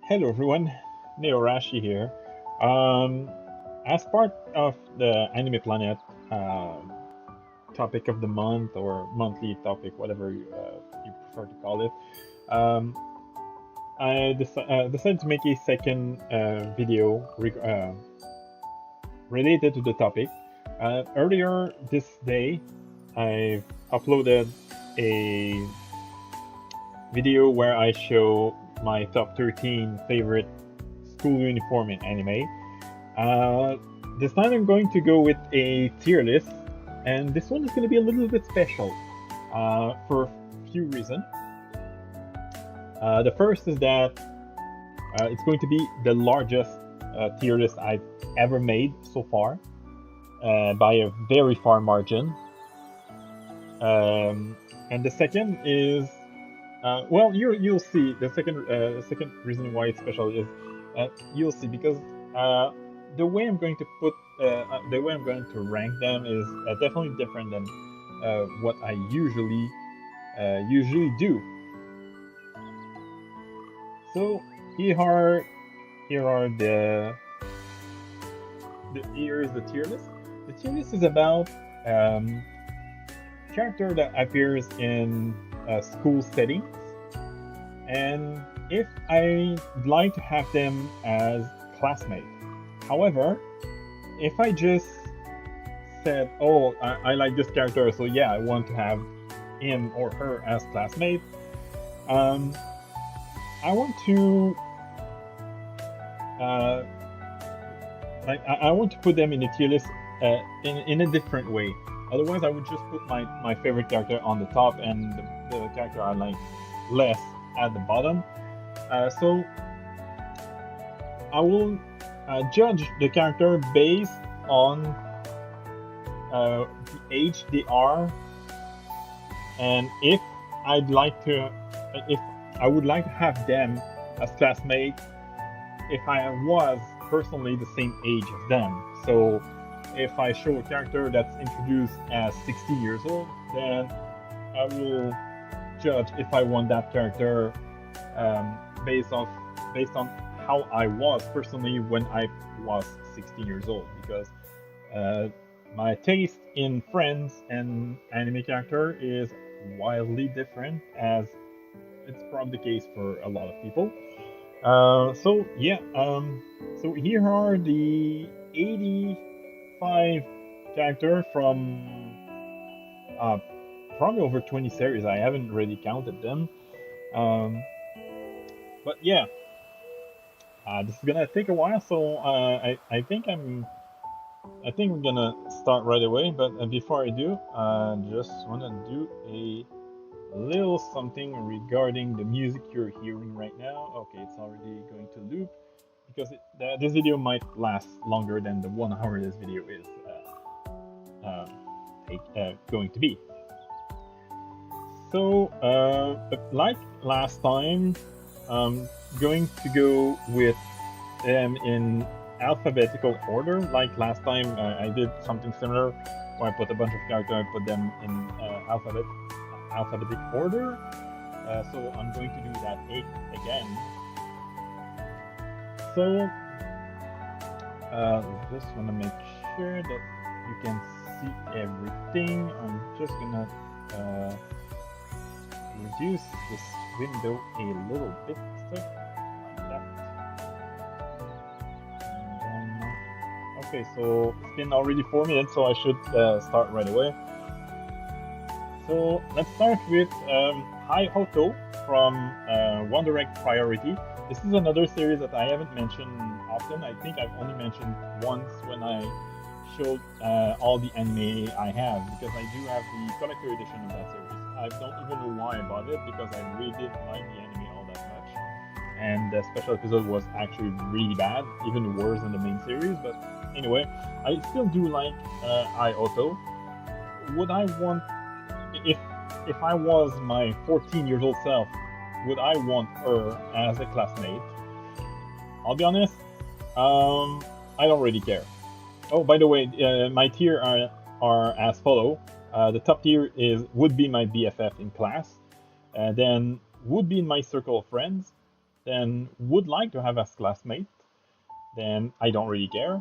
Hello everyone, Neorashi here. Um, as part of the Anime Planet topic of the month or monthly topic, whatever you prefer to call it, um, I decided to make a second video related to the topic. Earlier this day, I've uploaded a video where I show my top 13 favorite school uniform in anime. Uh, this time I'm going to go with a tier list, and this one is going to be a little bit special for a few reasons. The first is that it's going to be the largest tier list I've ever made so far by a very far margin. And the second is well, you'll see. The second reason why it's special is you'll see because uh, the way I'm going to rank them is definitely different than what I usually do. So here are here is the tier list. The tier list is about um, character that appears in school settings, and if I'd like to have them as classmates. However, if I just said, "Oh, I like this character, so yeah, I want to have him or her as classmate," um, I want to uh, I want to put them in a tier list in a different way. Otherwise, I would just put my favorite character on the top and the character I like less at the bottom. So I will judge the character based on the age they are, and if I would like to have them as classmates, if I was personally the same age as them. So if I show a character that's introduced as 60 years old, then I will judge if I want that character um, based on based on how I was personally when I was 16 years old, because uh, my taste in Friends and anime character is wildly different, as it's probably the case for a lot of people. So yeah, so here are the 85 character from uh, probably over 20 series. I haven't really counted them. Um, but yeah, this is gonna take a while, so I think we're gonna start right away. But before I do, just wanna do a little something regarding the music you're hearing right now. Okay, it's already going to loop because this video might last longer than the 1 hour this video is going to be. So, like last time, I'm going to go with them in alphabetical order. Like last time, I did something similar where I put a bunch of characters, I put them in alphabetic order. So I'm going to do that again. So just want to make sure that you can see everything. I'm just gonna uh, reduce this window a little bit, so like that. And then, okay, so it's been already 4 minutes, so I should start right away. So let's start with Hi Hoto from One Direct Priority. This is another series that I haven't mentioned often. I think I've only mentioned once when I showed all the anime I have, because I do have the collector edition of that series. I don't even know why I bought it, because I really didn't like the anime all that much. And the special episode was actually really bad, even worse than the main series. But anyway, I still do like Ai Otto. Would I want if if I was my 14 years old self, would I want her as a classmate? I'll be honest, I don't really care. Oh, by the way, my tier are as follow. The top tier would be my BFF in class, then would be in my circle of friends, then would like to have as classmate, then I don't really care.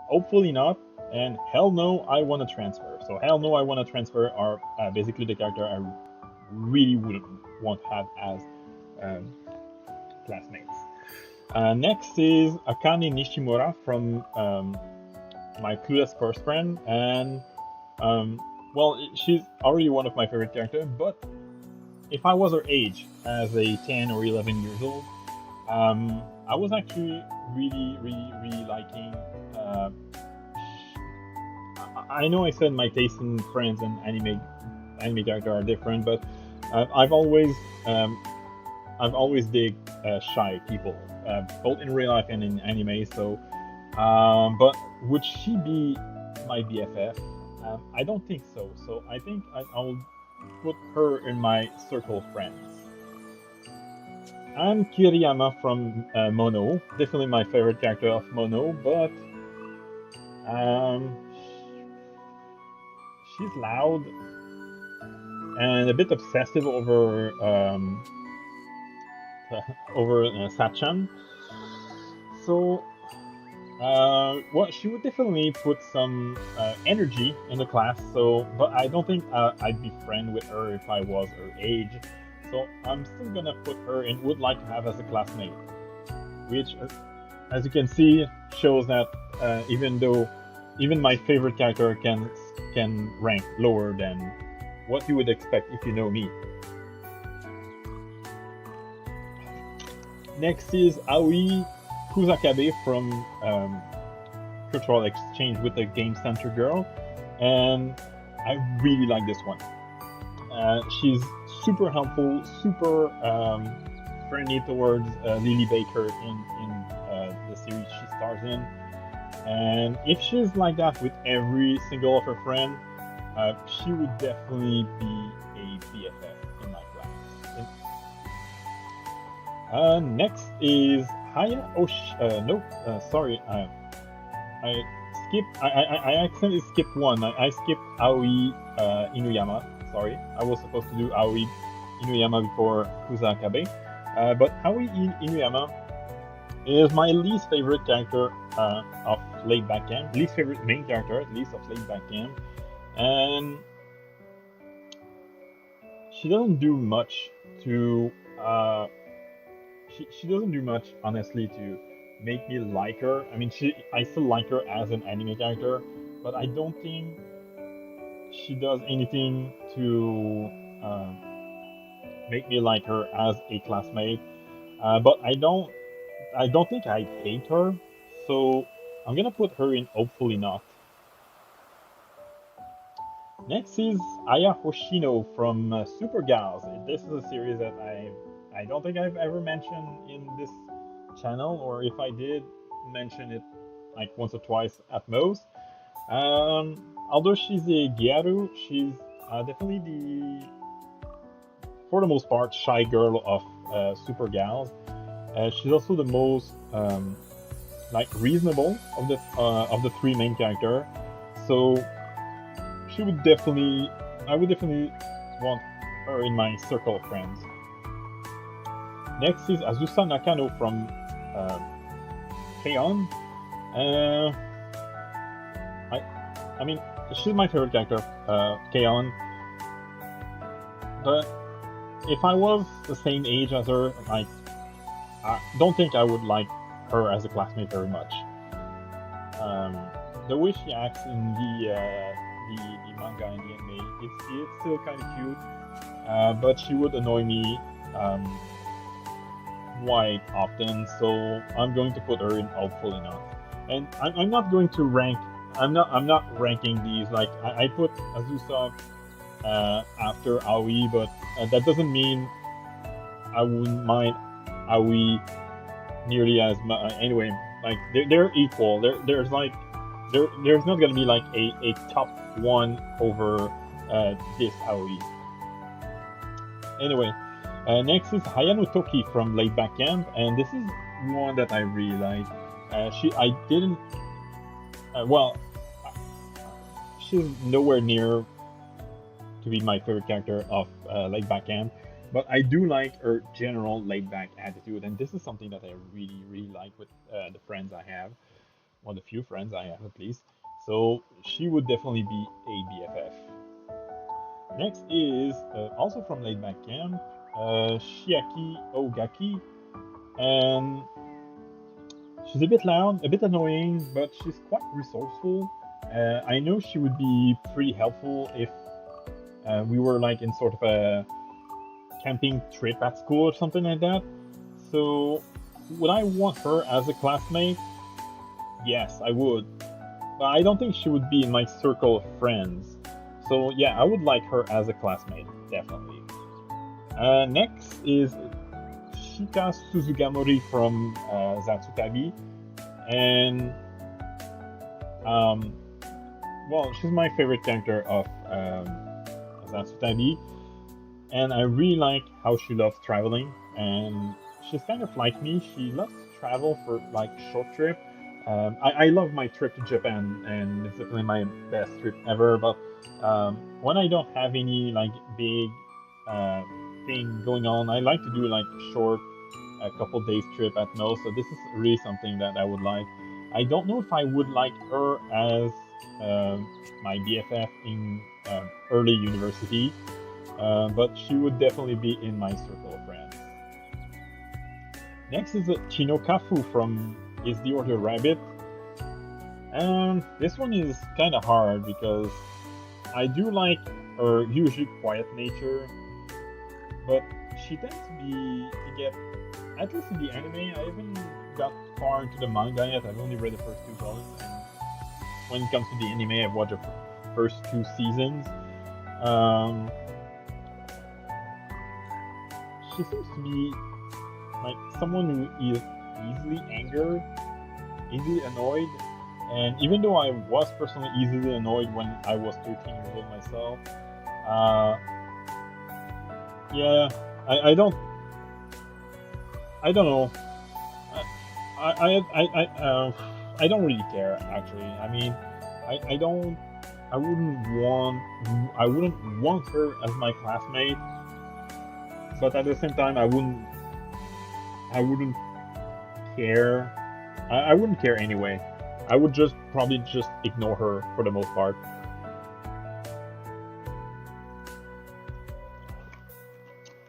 Hopefully not. And hell no, I want to transfer. So hell no, I want to transfer are basically the character I really wouldn't want to have as um, classmates. Next is Akane Nishimura from my Clueless First Friend, and well, she's already one of my favorite characters. But if I was her age, as a 10 or 11 years old, I was actually really liking. I know I said my taste in friends and anime character are different, but I've always dig shy people, both in real life and in anime. So, but would she be my BFF? I don't think so. So I think I'll put her in my circle of friends. And Kiriyama from Mono, definitely my favorite character of Mono, but um, she's loud and a bit obsessive over Sachan. So, well, she would definitely put some energy in the class. So, but I don't think I'd be friend with her if I was her age. So I'm still gonna put her in would like to have as a classmate, which, as you can see, shows that even my favorite character can rank lower than what you would expect if you know me. Next is Aoi Kusakabe from Cultural Exchange with the Game Center Girl, and I really like this one. She's super helpful, super friendly towards Lily Baker in the series she stars in. And if she's like that with every single of her friends, she would definitely be a BFF in my class. Next is Haya sorry, I skipped. I accidentally skipped one. I skipped Aoi Inuyama. Sorry, I was supposed to do Aoi Inuyama before Kusakabe. But Aoi Inuyama is my least favorite character of Laid Back Camp. Least favorite main character, at least, of Laid Back Camp. And she doesn't do much to. She doesn't do much, honestly, to make me like her. I mean, I still like her as an anime character, but I don't think she does anything to make me like her as a classmate. But I don't think I hate her, so I'm gonna put her in hopefully not. Next is Aya Hoshino from Super Gals. This is a series that I don't think I've ever mentioned in this channel, or if I did mention it like once or twice at most. Although she's a Gyaru, she's definitely for the most part, shy girl of Super Gals. She's also the most like reasonable of the three main characters. So I would definitely want her in my circle of friends. Next is Azusa Nakano from K-On! I mean, she's my favorite character, K-On! But if I was the same age as her, like, I don't think I would like her as a classmate very much. The way she acts in the manga and the anime, it's still kind of cute, but she would annoy me quite often. So I'm going to put her in hopefully not. And I'm not going to rank. I'm not ranking these. Like I put Azusa after Aoi, but that doesn't mean I wouldn't mind Aoi nearly as much. Anyway, like they're equal. There's not gonna be like a top one over this Aoi. Anyway, next is Hayano Toki from Laid Back Camp, and this is one that I really like. She's nowhere near to be my favorite character of Laid Back Camp, but I do like her general laid back attitude, and this is something that I really, really like with the friends I have, or the few friends I have at least. So she would definitely be a BFF. Next is also from Laid Back Camp, Shiaki Ogaki, and she's a bit loud, a bit annoying, but she's quite resourceful. I know she would be pretty helpful if we were like in sort of a camping trip at school or something like that. So, would I want her as a classmate? Yes, I would. But I don't think she would be in my circle of friends. So, yeah, I would like her as a classmate, definitely. Next is Shika Suzugamori from Zatsutabi. And, um, well, she's my favorite character of Zatsutabi. And I really like how she loves traveling. And she's kind of like me. She loves to travel for like short trip. I love my trip to Japan, and it's definitely my best trip ever. But when I don't have any like big uh, thing going on, I like to do like short, a couple days trip at most. So this is really something that I would like. I don't know if I would like her as my BFF in early university, but she would definitely be in my circle of friends. Next is Chinokafu from Is the Order Rabbit. This one is kind of hard because I do like her usually quiet nature, but she tends to get, at least in the anime, I haven't got far into the manga yet. I've only read the first two volumes, and when it comes to the anime, I've watched the first two seasons. She seems to be like someone who is easily angered, easily annoyed, and even though I was personally easily annoyed when I was 13 years old myself, yeah, I don't know. I don't really care actually. I mean, I don't. I wouldn't want her as my classmate, but at the same time, I wouldn't care. I wouldn't care anyway. I would just probably just ignore her for the most part.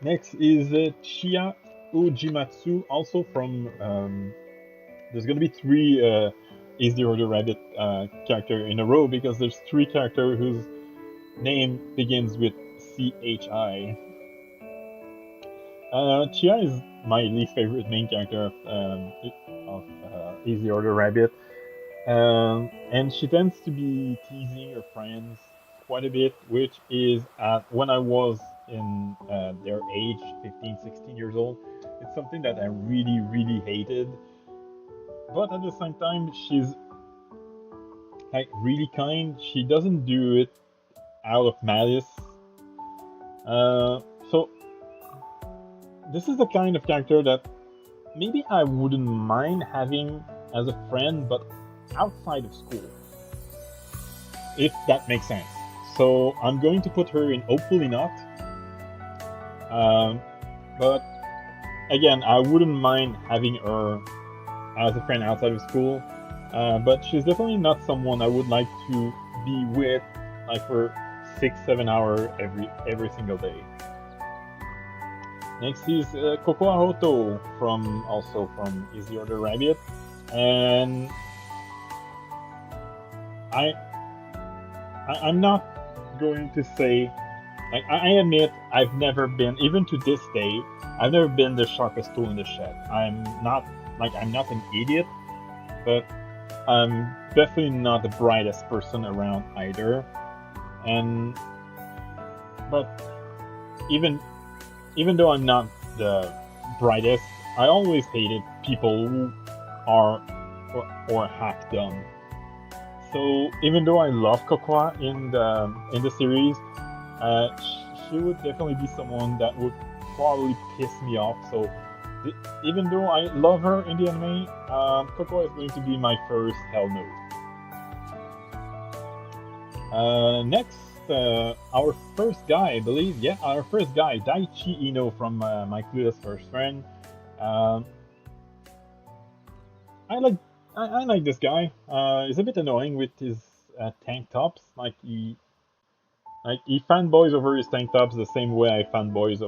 Next is Chia Ujimatsu, also from. There's gonna be three Is the Order Rabbit character in a row because there's three characters whose name begins with CHI. Chia is my least favorite main character of Is the Order Rabbit. And she tends to be teasing her friends quite a bit, which is when I was in their age, 15, 16 years old. It's something that I really, really hated. But at the same time, she's like really kind. She doesn't do it out of malice. So this is the kind of character that maybe I wouldn't mind having as a friend, but outside of school, if that makes sense. So I'm going to put her in hopefully not. But again, I wouldn't mind having her as a friend outside of school. But she's definitely not someone I would like to be with, like for 6-7 hours every single day. Next is Kokoa Hoto from Is the Order Rabbit, and I'm not going to say, like, I admit I've never been, even to this day, I've never been the sharpest tool in the shed. I'm not an idiot, but I'm definitely not the brightest person around either. But even though I'm not the brightest, I always hated people who are or hack dumb. So even though I love Kokoa in the series, she would definitely be someone that would probably piss me off. So even though I love her in the anime, Kokoa is going to be my first hell no. Next our first guy, I believe. Yeah, our first guy, Daichi Ino from My Clueless First Friend. Um, I like I like this guy. He's a bit annoying with his tank tops. He fanboys over his tank tops the same way I fanboy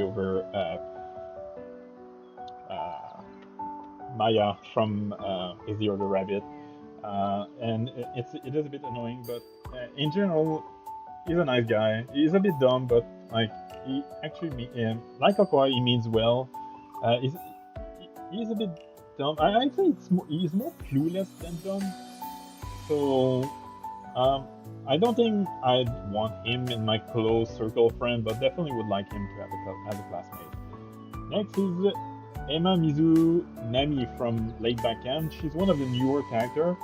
over uh, Maya from Is the Order Rabbit. And it is a bit annoying, but in general, he's a nice guy. He's a bit dumb, but like he actually like Okoa, he means well. He's a bit dumb. I think he's more clueless than dumb. So I don't think I'd want him in my close circle of friends, but definitely would like him to have as a classmate. Next is Emma Mizu Nami from Late Back End. She's one of the newer characters.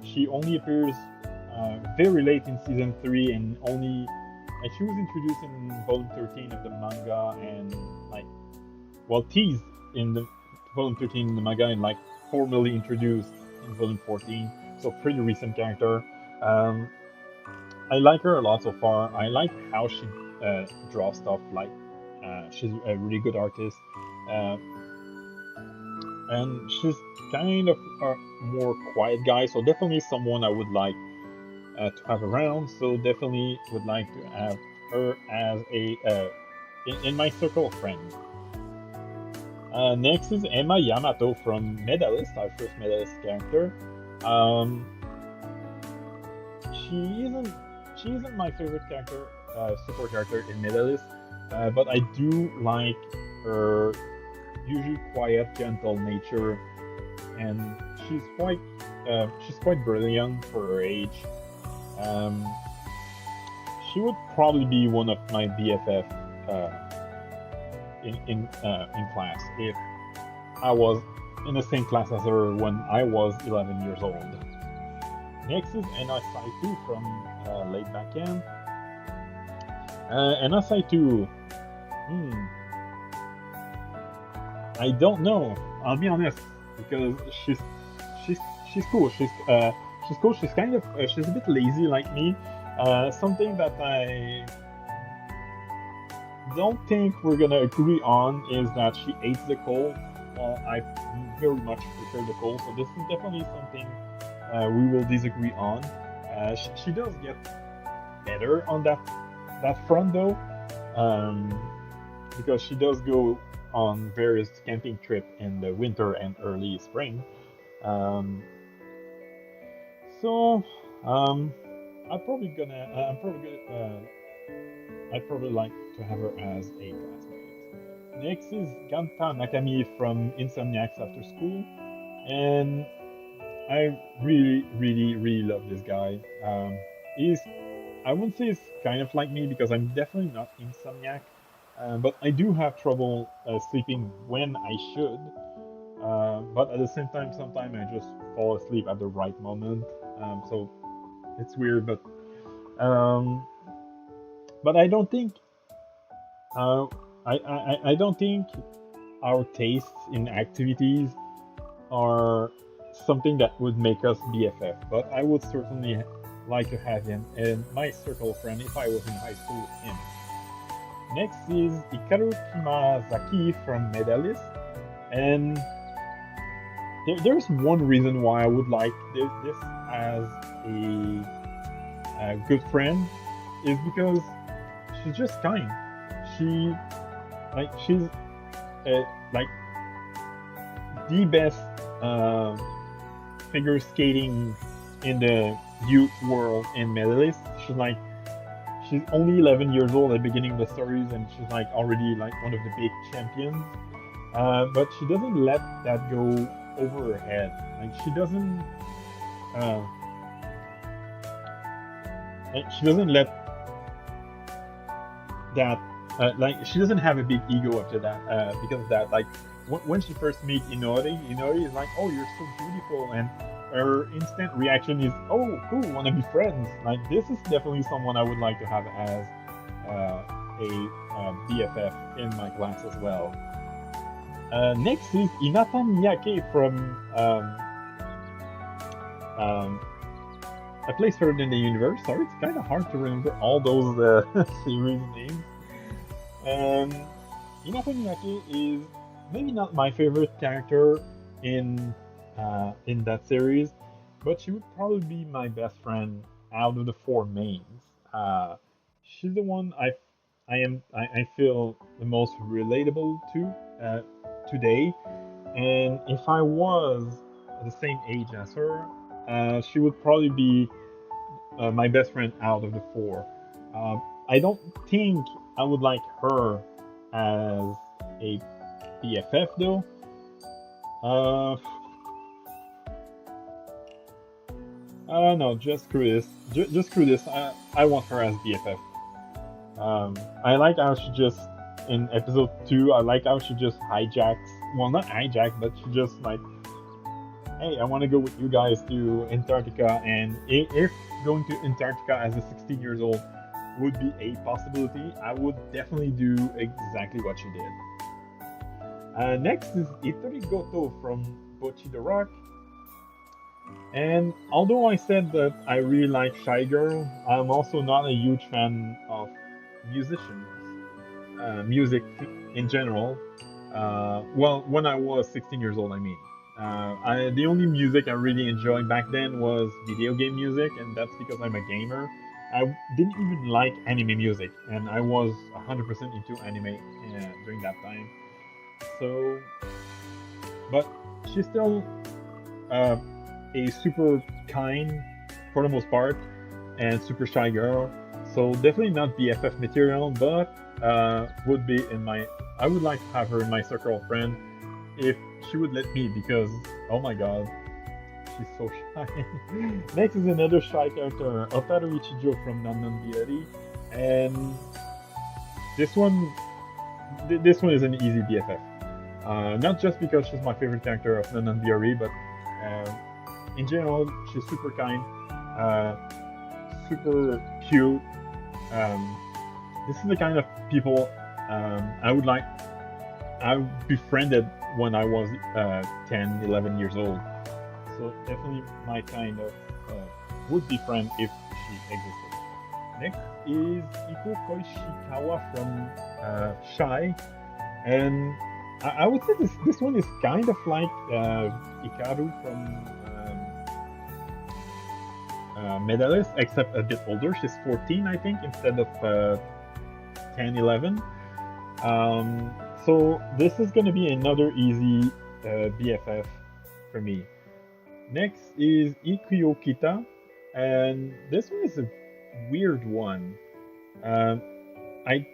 She only appears very late in season 3 and only she was introduced in volume 13 of the manga and teased in the volume 13 in the manga and formally introduced in volume 14. So pretty recent character. I like her a lot so far. I like how she draws stuff. She's a really good artist, and she's kind of a more quiet guy. So definitely someone I would like to have around. So definitely would like to have her as in my circle of friends. Next is Emma Yamato from Medalist, our first Medalist character. She isn't my favorite character, support character in Medalist, but I do like her usually quiet, gentle nature, and she's quite brilliant for her age. She would probably be one of my BFF in class if I was in the same class as her when I was 11 years old. Next is Ena Saito from Late Back End. Ena Saito, I don't know. I'll be honest because she's cool. She's cool. She's kind of she's a bit lazy like me. Something that I don't think we're gonna agree on is that she hates the cold. I very much prefer the cold, so this is definitely something we will disagree on. She does get better on that front though, because she does go on various camping trips in the winter and early spring. I'd probably like to have her as a classmate. Next is Ganta Nakami from Insomniacs After School, and I really, really, really love this guy. I wouldn't say he's kind of like me because I'm definitely not insomniac, but I do have trouble sleeping when I should. But at the same time, sometimes I just fall asleep at the right moment. So it's weird, but I don't think I don't think our tastes in activities are something that would make us BFF. But I would certainly like to have him in my circle of friends if I was in high school with him. Next is Hikaru Kimazaki from Medalist, and there's one reason why I would like this as a good friend is because she's just kind. She's the best figure skating in the youth world in Medalist. She's only 11 years old at the beginning of the stories, and she's already one of the big champions. But she doesn't let that go over her head. She doesn't let that she doesn't have a big ego after that because of that. When she first meets Inori is like, "Oh, you're so beautiful," and her instant reaction is, "Oh, cool, want to be friends." This is definitely someone I would like to have as a BFF in my class as well. Next is Inata Miyake from I placed her in the universe, so it's kind of hard to remember all those series names. Um, Hinata Miyake is maybe not my favorite character in that series, but she would probably be my best friend out of the four mains. She's the one I feel the most relatable to today, and if I was the same age as her, she would probably be my best friend out of the four. I don't think I would like her as a BFF though. Uh, no, just screw this. Just screw this. I want her as BFF. I like how she just in episode 2. I like how she just hijacks. Well, not hijack, but she just like, hey, I want to go with you guys to Antarctica, and if going to Antarctica as a 16 years old would be a possibility, I would definitely do exactly what she did. Next is Itori Goto from Bocchi the Rock. And although I said that I really like Shy Girl, I'm also not a huge fan of musicians, music in general. Well, when I was 16 years old, I mean. The only music I really enjoyed back then was video game music, and that's because I'm a gamer. I didn't even like anime music, and I was 100% into anime during that time. So, but she's still uh, a super kind, for the most part, and super shy girl. So definitely not BFF material, but would be in my. I would like to have her in my circle of friends if she would let me, because oh my god, she's so shy. Next is another shy character, Otaru Ichijo from Nannan Diary, and this one, this one is an easy BFF. Not just because she's my favorite character of Nannan Diary, but in general, she's super kind, super cute. This is the kind of people I would like. I befriended when I was 10, 11 years old. So definitely my kind of would-be friend if she existed. Next is Iko Koishikawa from Shy. And I would say this one is kind of like Ikaru from Medalist, except a bit older. She's 14, I think, instead of 10, 11. So this is going to be another easy BFF for me. Next is Ikuyo Kita, and this one is a weird one. I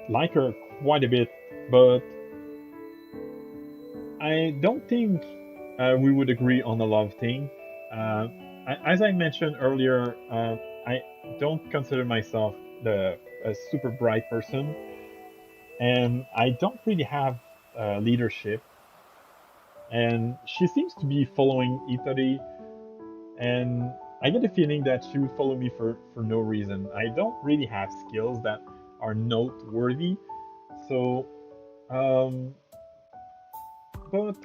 like her quite a bit, but I don't think we would agree on a lot of things. As I mentioned earlier, I don't consider myself a super bright person, and I don't really have leadership. And she seems to be following Itori, and I get the feeling that she would follow me for no reason. I don't really have skills that are noteworthy, so but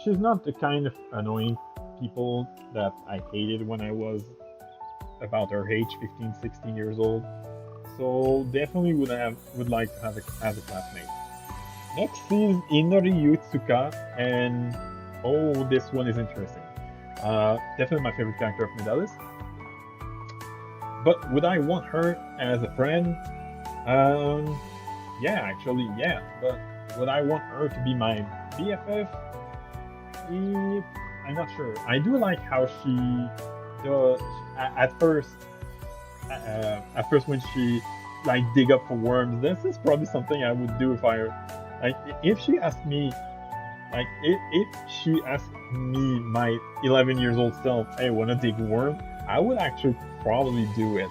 she's not the kind of annoying people that I hated when I was about her age, 15, 16 years old. So definitely would like to have it as a classmate. Next is Inori Yutsuka, and oh, this one is interesting. Definitely my favorite character of Medalist. But would I want her as a friend? Yeah, actually, yeah. But would I want her to be my BFF? I'm not sure. I do like how she does at first. At first, when she like dig up for worms, this is probably something I would do if I like. If she asked me, like, if she asked me, my 11 years old self, "Hey, wanna dig worm?" I would actually probably do it.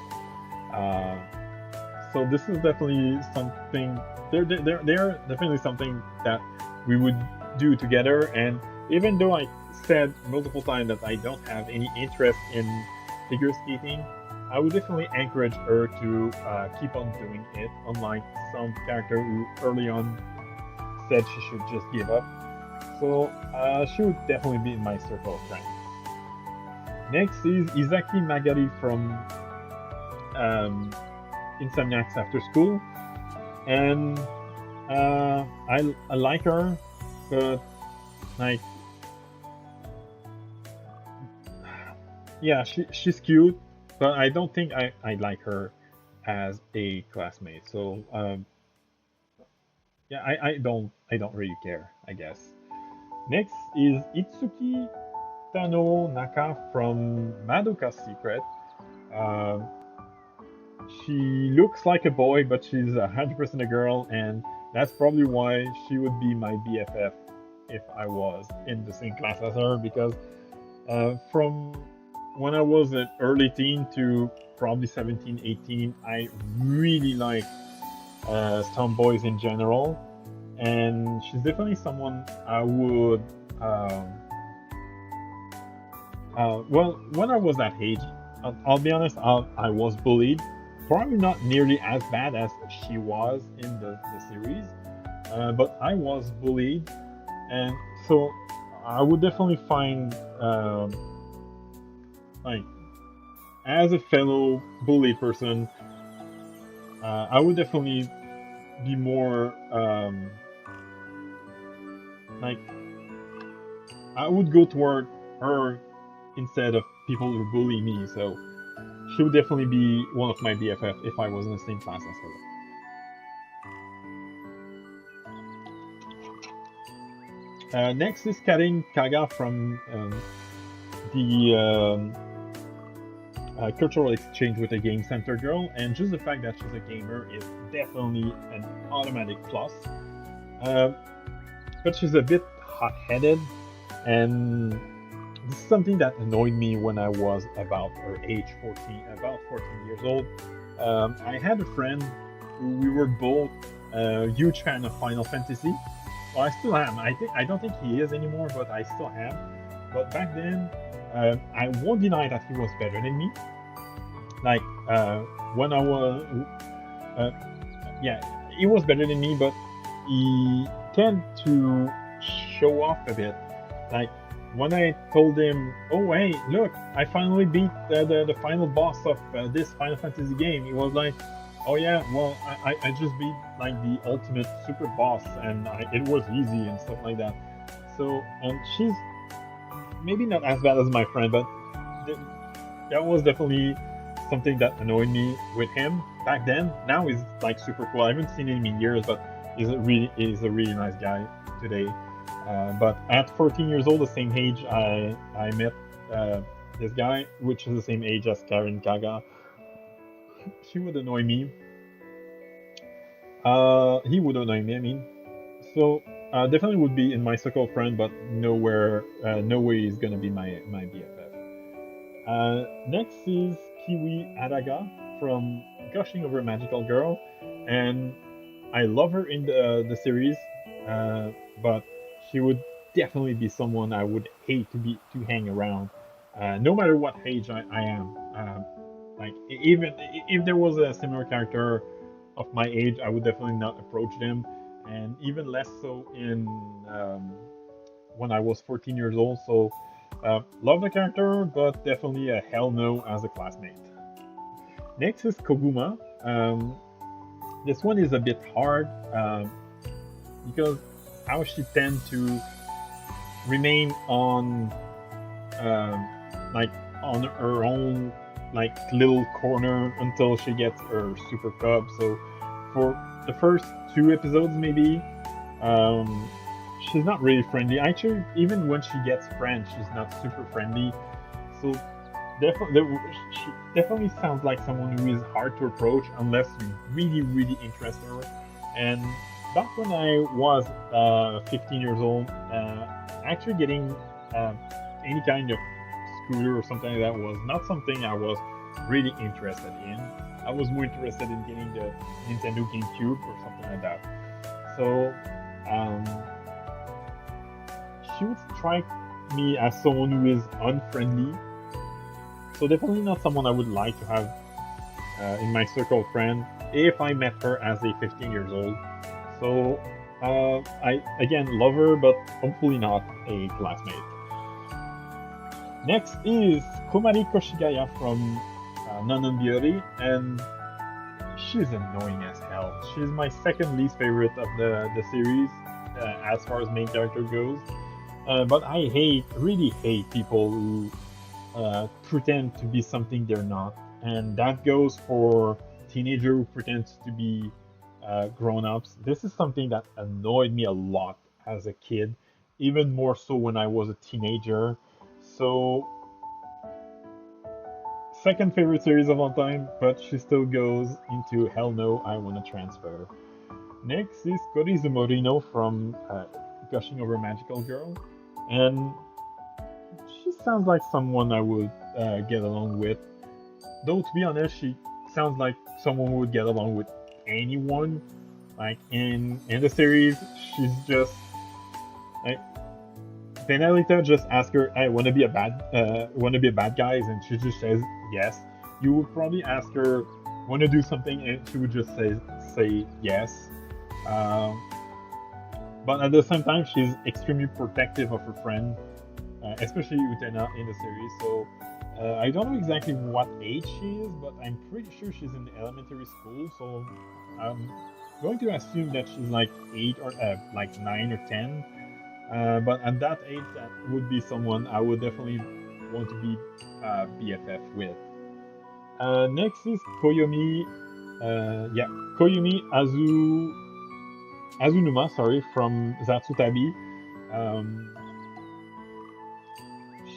So this is definitely something. They're definitely something that we would do together. And even though I said multiple times that I don't have any interest in figure skating, I would definitely encourage her to keep on doing it, unlike some character who early on said she should just give up. So she would definitely be in my circle of friends. Next is Izaki Magari from um, Insomniacs After School, and I like her, but like yeah, she's cute, but I don't think I like her as a classmate. So yeah, I don't really care, I guess. Next is Itsuki Tano Naka from Madoka Secret. Uh, she looks like a boy, but she's 100% a girl, and that's probably why she would be my BFF if I was in the same class as her. Because from when I was an early teen to probably 17, 18, I really like tomboys in general, and she's definitely someone I would. Well, when I was that age, I'll be honest, I was bullied. Probably not nearly as bad as she was in the series, but I was bullied, and so I would definitely find, like, as a fellow bully person, I would definitely be more, like, I would go toward her instead of people who bully me. So she would definitely be one of my BFF if I was in the same class as her. Next is Karin Kaga from the cultural exchange with a game center girl, and just the fact that she's a gamer is definitely an automatic plus. Uh, but she's a bit hot-headed, and this is something that annoyed me when I was about her age, about 14 years old. I had a friend who we were both a huge fan of Final Fantasy. Well, I still am. I don't think he is anymore, but I still am. But back then, I won't deny that he was better than me. Like when I was, uh, yeah, he was better than me, but he tended to show off a bit. Like when I told him, "Oh, hey, look, I finally beat the final boss of this Final Fantasy game," he was like, "Oh yeah, well, I just beat like the ultimate super boss, and it was easy and stuff like that." So, and she's maybe not as bad as my friend, but th- that was definitely something that annoyed me with him back then. Now he's like super cool. I haven't seen him in years, but he's a really nice guy today. But at 14 years old, the same age, I met this guy, which is the same age as Karen Kaga. She would annoy me. He would annoy me. I mean, so definitely would be in my circle of friend, but nowhere, no way he's gonna be my BFF. Next is Kiwi Adaga from Gushing Over Magical Girl, and I love her in the series, but she would definitely be someone I would hate to hang around, no matter what age I am. Like even if there was a similar character of my age, I would definitely not approach them, and even less so in when I was 14 years old. So love the character, but definitely a hell no as a classmate. Next is Koguma. This one is a bit hard because how she tend to remain on like on her own like little corner until she gets her super cub. So for the first 2 episodes maybe, she's not really friendly. Actually, even when she gets friends, she's not super friendly. So she definitely sounds like someone who is hard to approach unless you really, really interest her. And back when I was 15 years old, actually getting any kind of scooter or something like that was not something I was really interested in. I was more interested in getting the Nintendo GameCube or something like that. So she would strike me as someone who is unfriendly. So definitely not someone I would like to have in my circle of friends if I met her as a 15 years old. So I again love her, but hopefully not a classmate. Next is Komari Koshigaya from Non-Beauty, and she's annoying as hell. She's my second least favorite of the series as far as main character goes. But I really hate people who pretend to be something they're not, and that goes for teenager who pretends to be grown-ups. This is something that annoyed me a lot as a kid, even more so when I was a teenager. So, second favorite series of all time, but she still goes into hell no, I want to transfer. Next is Korizu Morino from Gushing Over Magical Girl, and she sounds like someone I would get along with. Though to be honest, she sounds like someone who would get along with anyone. Like in the series, she's just like Benelita just asks her, "I want to be a bad guy," and she just says yes. You would probably ask her, "Want to do something?" and she would just say yes. Um, but at the same time, she's extremely protective of her friend, especially Utena in the series. So I don't know exactly what age she is, but I'm pretty sure she's in elementary school. So I'm going to assume that she's like 8 or 9 or 10. But at that age, that would be someone I would definitely want to be BFF with. Next is Koyomi. Yeah, Koyumi Azunuma. Sorry, from Zatsutabi. Um,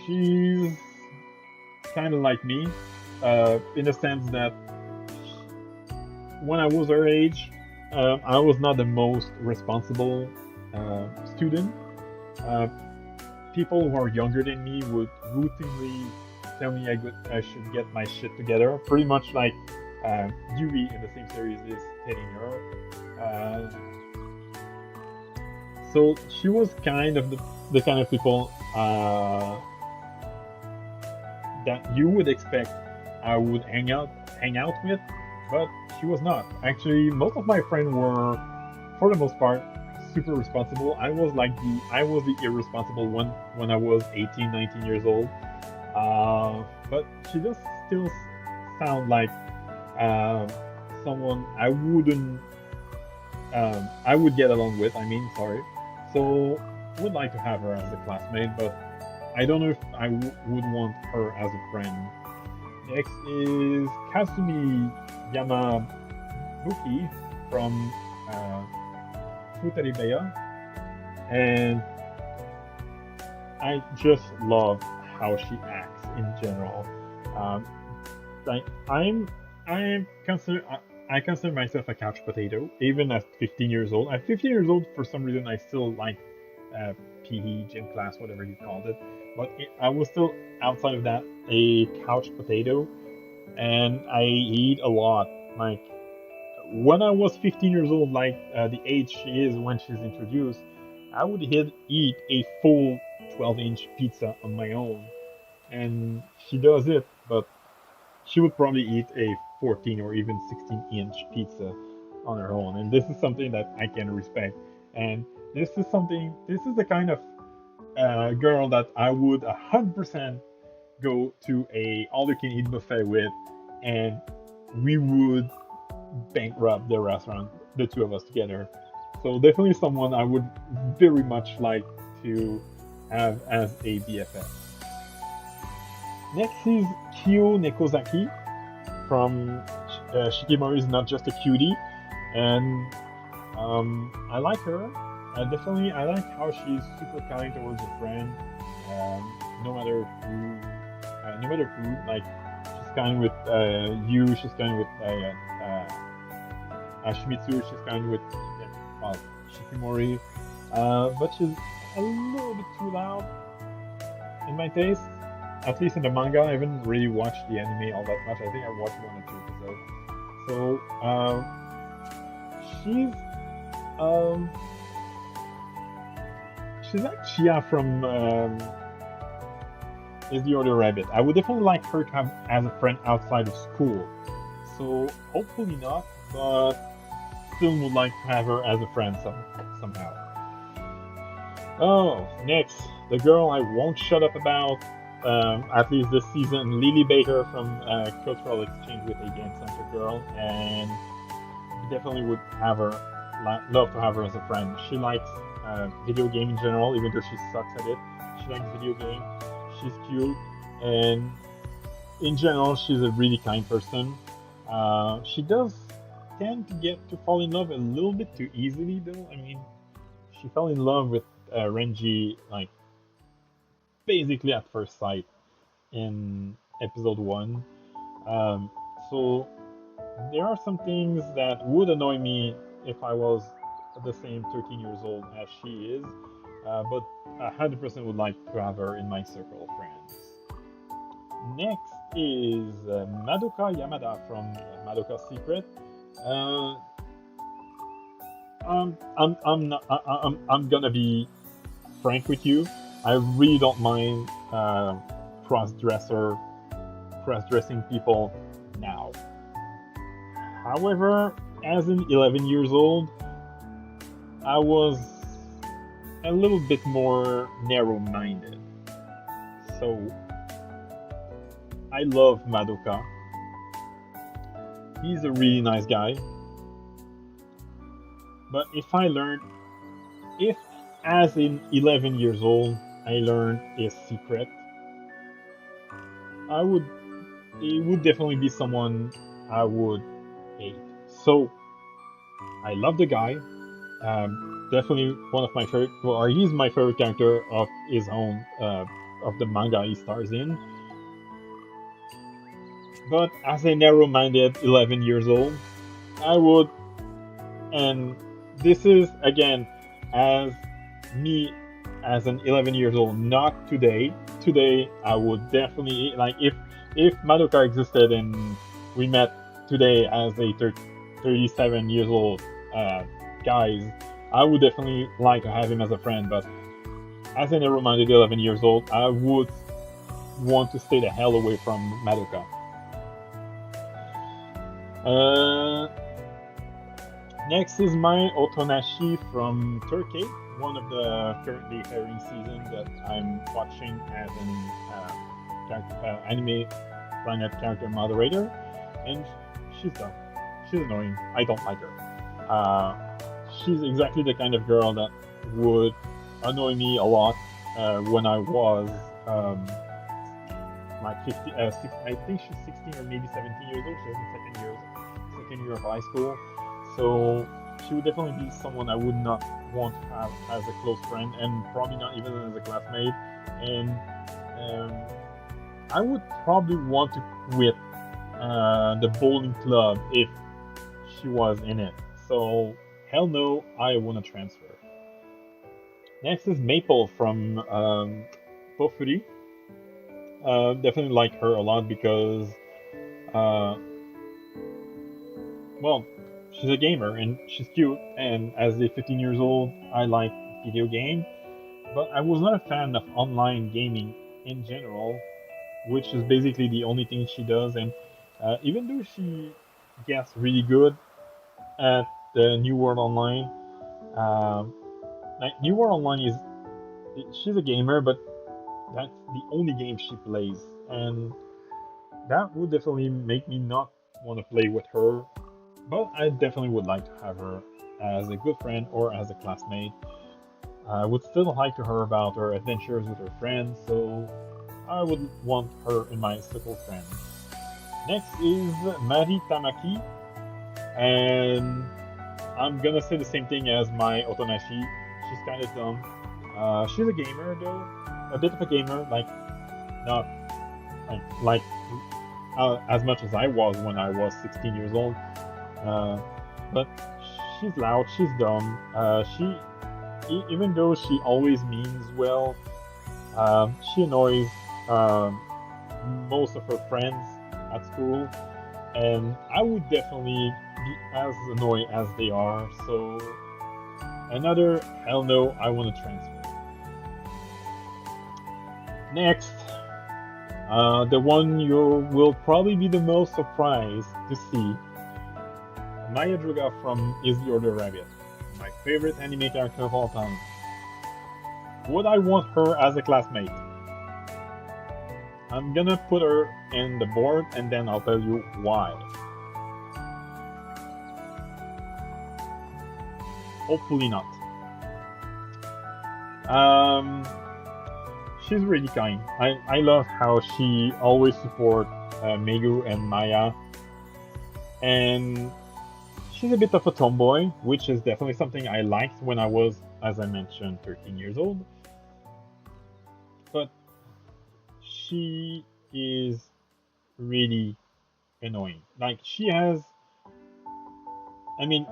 she's kind of like me, in the sense that when I was her age, I was not the most responsible student. Uh, People who are younger than me would routinely tell me I should get my shit together, pretty much like Yui in the same series is telling her. So she was kind of the kind of people that you would expect I would hang out with, but she was not. Actually, most of my friends were, for the most part, super responsible. I was the irresponsible one when I was 18, 19 years old. But she does still sound like um, someone I would get along with. I mean, sorry. So would like to have her as a classmate, but I don't know if would want her as a friend. Next is Kasumi Yamabuki from Futaribeya, and I just love how she acts in general. Um, like I consider myself a couch potato, even at 15 years old. At 15 years old, for some reason, I still like PE, gym class, whatever you called it. But I was still outside of that a couch potato, and I eat a lot. Like when I was 15 years old, like the age she is when she's introduced, I would eat a full 12-inch pizza on my own, and she does it, but she would probably eat a 14 or even 16-inch pizza on her own, and this is something that I can respect. And this is the kind of girl that I would 100% go to a all-you-can-eat buffet with, and we would bankrupt the restaurant, the two of us together. So definitely someone I would very much like to have as a BFF. Next is Kyo Nekozaki from Shikimori is Not Just a Cutie, and I like her. I like how she's super kind towards her friend, no matter who, Like she's kind with you, she's kind with Ashimitsu, she's kind with well, Shikimori, but she's a little bit too loud in my taste. At least in the manga, I haven't really watched the anime all that much. I think I watched 1 or 2 episodes. So she's like Chia from Is the Order Rabbit. I would definitely like her to have as a friend outside of school. So hopefully not, but still would like to have her as a friend somehow. Oh, next, the girl I won't shut up about, at least this season, Lily Baker from Cultural Exchange with a Game Center Girl, and definitely would have her, love to have her as a friend. She likes video game in general, even though she sucks at it. She likes video game. She's cute, and in general, she's a really kind person. She does tend to get to fall in love a little bit too easily, though. I mean, she fell in love with Renji like basically at first sight in episode one. Um, so there are some things that would annoy me if I was the same 13 years old as she is, but 100% would like to have her in my circle of friends. Next is Madoka Yamada from Madoka Secret. Uh, I'm gonna be frank with you. I really don't mind cross-dressing people now. However, as an 11 years old, I was a little bit more narrow-minded. So I love Madoka. He's a really nice guy. But if as in 11 years old, I learned his secret, it would definitely be someone I would hate. So, I love the guy. Definitely one of my favorite, well, he's my favorite character of his own, of the manga he stars in. But as a narrow-minded 11 years old, I would, and this is again as me as an 11 years old, not today. Today, I would definitely like if Madoka existed and we met today as a 37 years old guys, I would definitely like to have him as a friend. But as a narrow-minded 11 years old, I would want to stay the hell away from Madoka. Next is Mai Otonashi from Turkey, one of the currently airing seasons that I'm watching as an anime planet character moderator, and she's dumb. She's annoying. I don't like her. She's exactly the kind of girl that would annoy me a lot when I was like 50, I think she's 16 or maybe 17 years old. She was in second year of high school. So she would definitely be someone I would not want to have as a close friend, and probably not even as a classmate. And I would probably want to quit the bowling club if she was in it. So hell no, I want to transfer. Next is Maple from Pofuri. Definitely like her a lot because, well, she's a gamer and she's cute. And as a 15 years old, I like video game, but I was not a fan of online gaming in general, which is basically the only thing she does. And even though she gets really good at the New World Online, like New World Online she's a gamer, but that's the only game she plays, and that would definitely make me not want to play with her. But I definitely would like to have her as a good friend or as a classmate. I would still like to hear about her adventures with her friends, so I would want her in my circle of friends. Next is Mari Tamaki, and I'm gonna say the same thing as my Otonashi. She's kind of dumb. She's a gamer though, a bit of a gamer, like not like as much as I was when I was 16 years old. But she's loud, she's dumb. Even though she always means well, she annoys most of her friends at school, and I would definitely be as annoyed as they are. So another hell no, I want to transfer. Next, the one you will probably be the most surprised to see, Maya Druga from Is the Order Rabbit, my favorite anime character of all time. Would I want her as a classmate? I'm gonna put her in the board and then I'll tell you why. Hopefully not. She's really kind. I love how she always supports Megu and Maya. And she's a bit of a tomboy, which is definitely something I liked when I was, as I mentioned, 13 years old. But she is really annoying. Like, she has, I mean,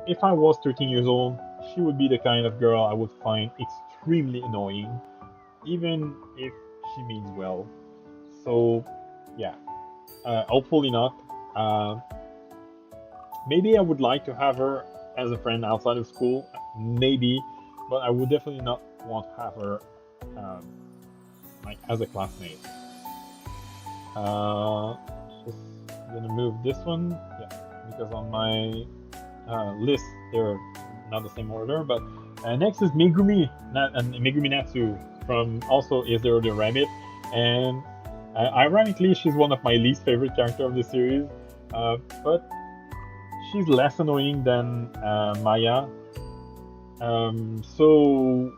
if I was 13 years old, she would be the kind of girl I would find extremely annoying, even if she means well. So, yeah, hopefully not. Uh, Maybe I would like to have her as a friend outside of school, maybe, but I would definitely not want to have her um, like as a classmate. Uh, just gonna move this one, yeah, because on my list they're not the same order. But next is Megumi Natsu from also Is There the Rabbit, and ironically she's one of my least favorite character of the series, but she's less annoying than Maya. So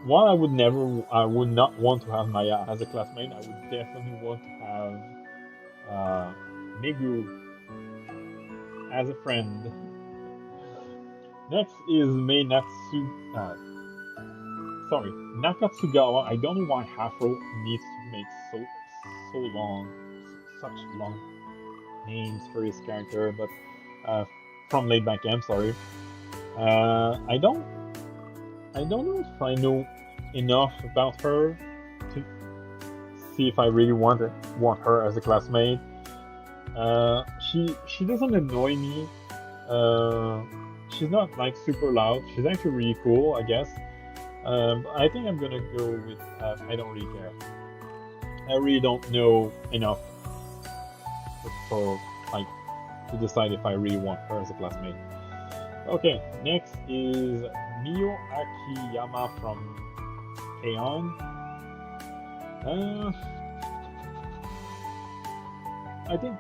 while I would not want to have Maya as a classmate, I would definitely want to have Migu as a friend. Next is Nakatsugawa. I don't know why Hafro needs to make so long, such long names for his character, but from Laid Back M, sorry. I don't know if I know enough about her to see if I really want her as a classmate. She doesn't annoy me. She's not like super loud. She's actually really cool, I guess. I think I'm gonna go with I don't really care. I really don't know enough for like to decide if I really want her as a classmate. Okay, next is Mio Akiyama from K-On! I think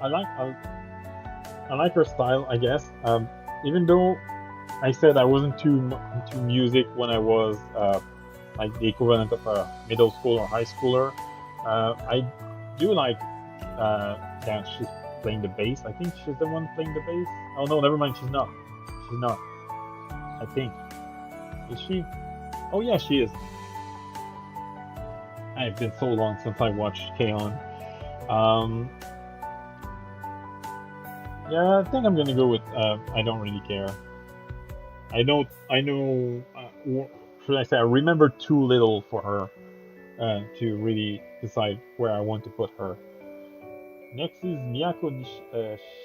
I like her style, I guess. Even though I said I wasn't too into music when I was like the equivalent of a middle school or high schooler, I do like that she's playing the bass. I think she's the one playing the bass. Oh no, never mind. She's not. She's not. I think. Is she? Oh yeah, she is. It's been so long since I watched K-On! Yeah, I think I'm gonna go with I don't really care. I know. Should I say I remember too little for her to really decide where I want to put her. Next is Miyako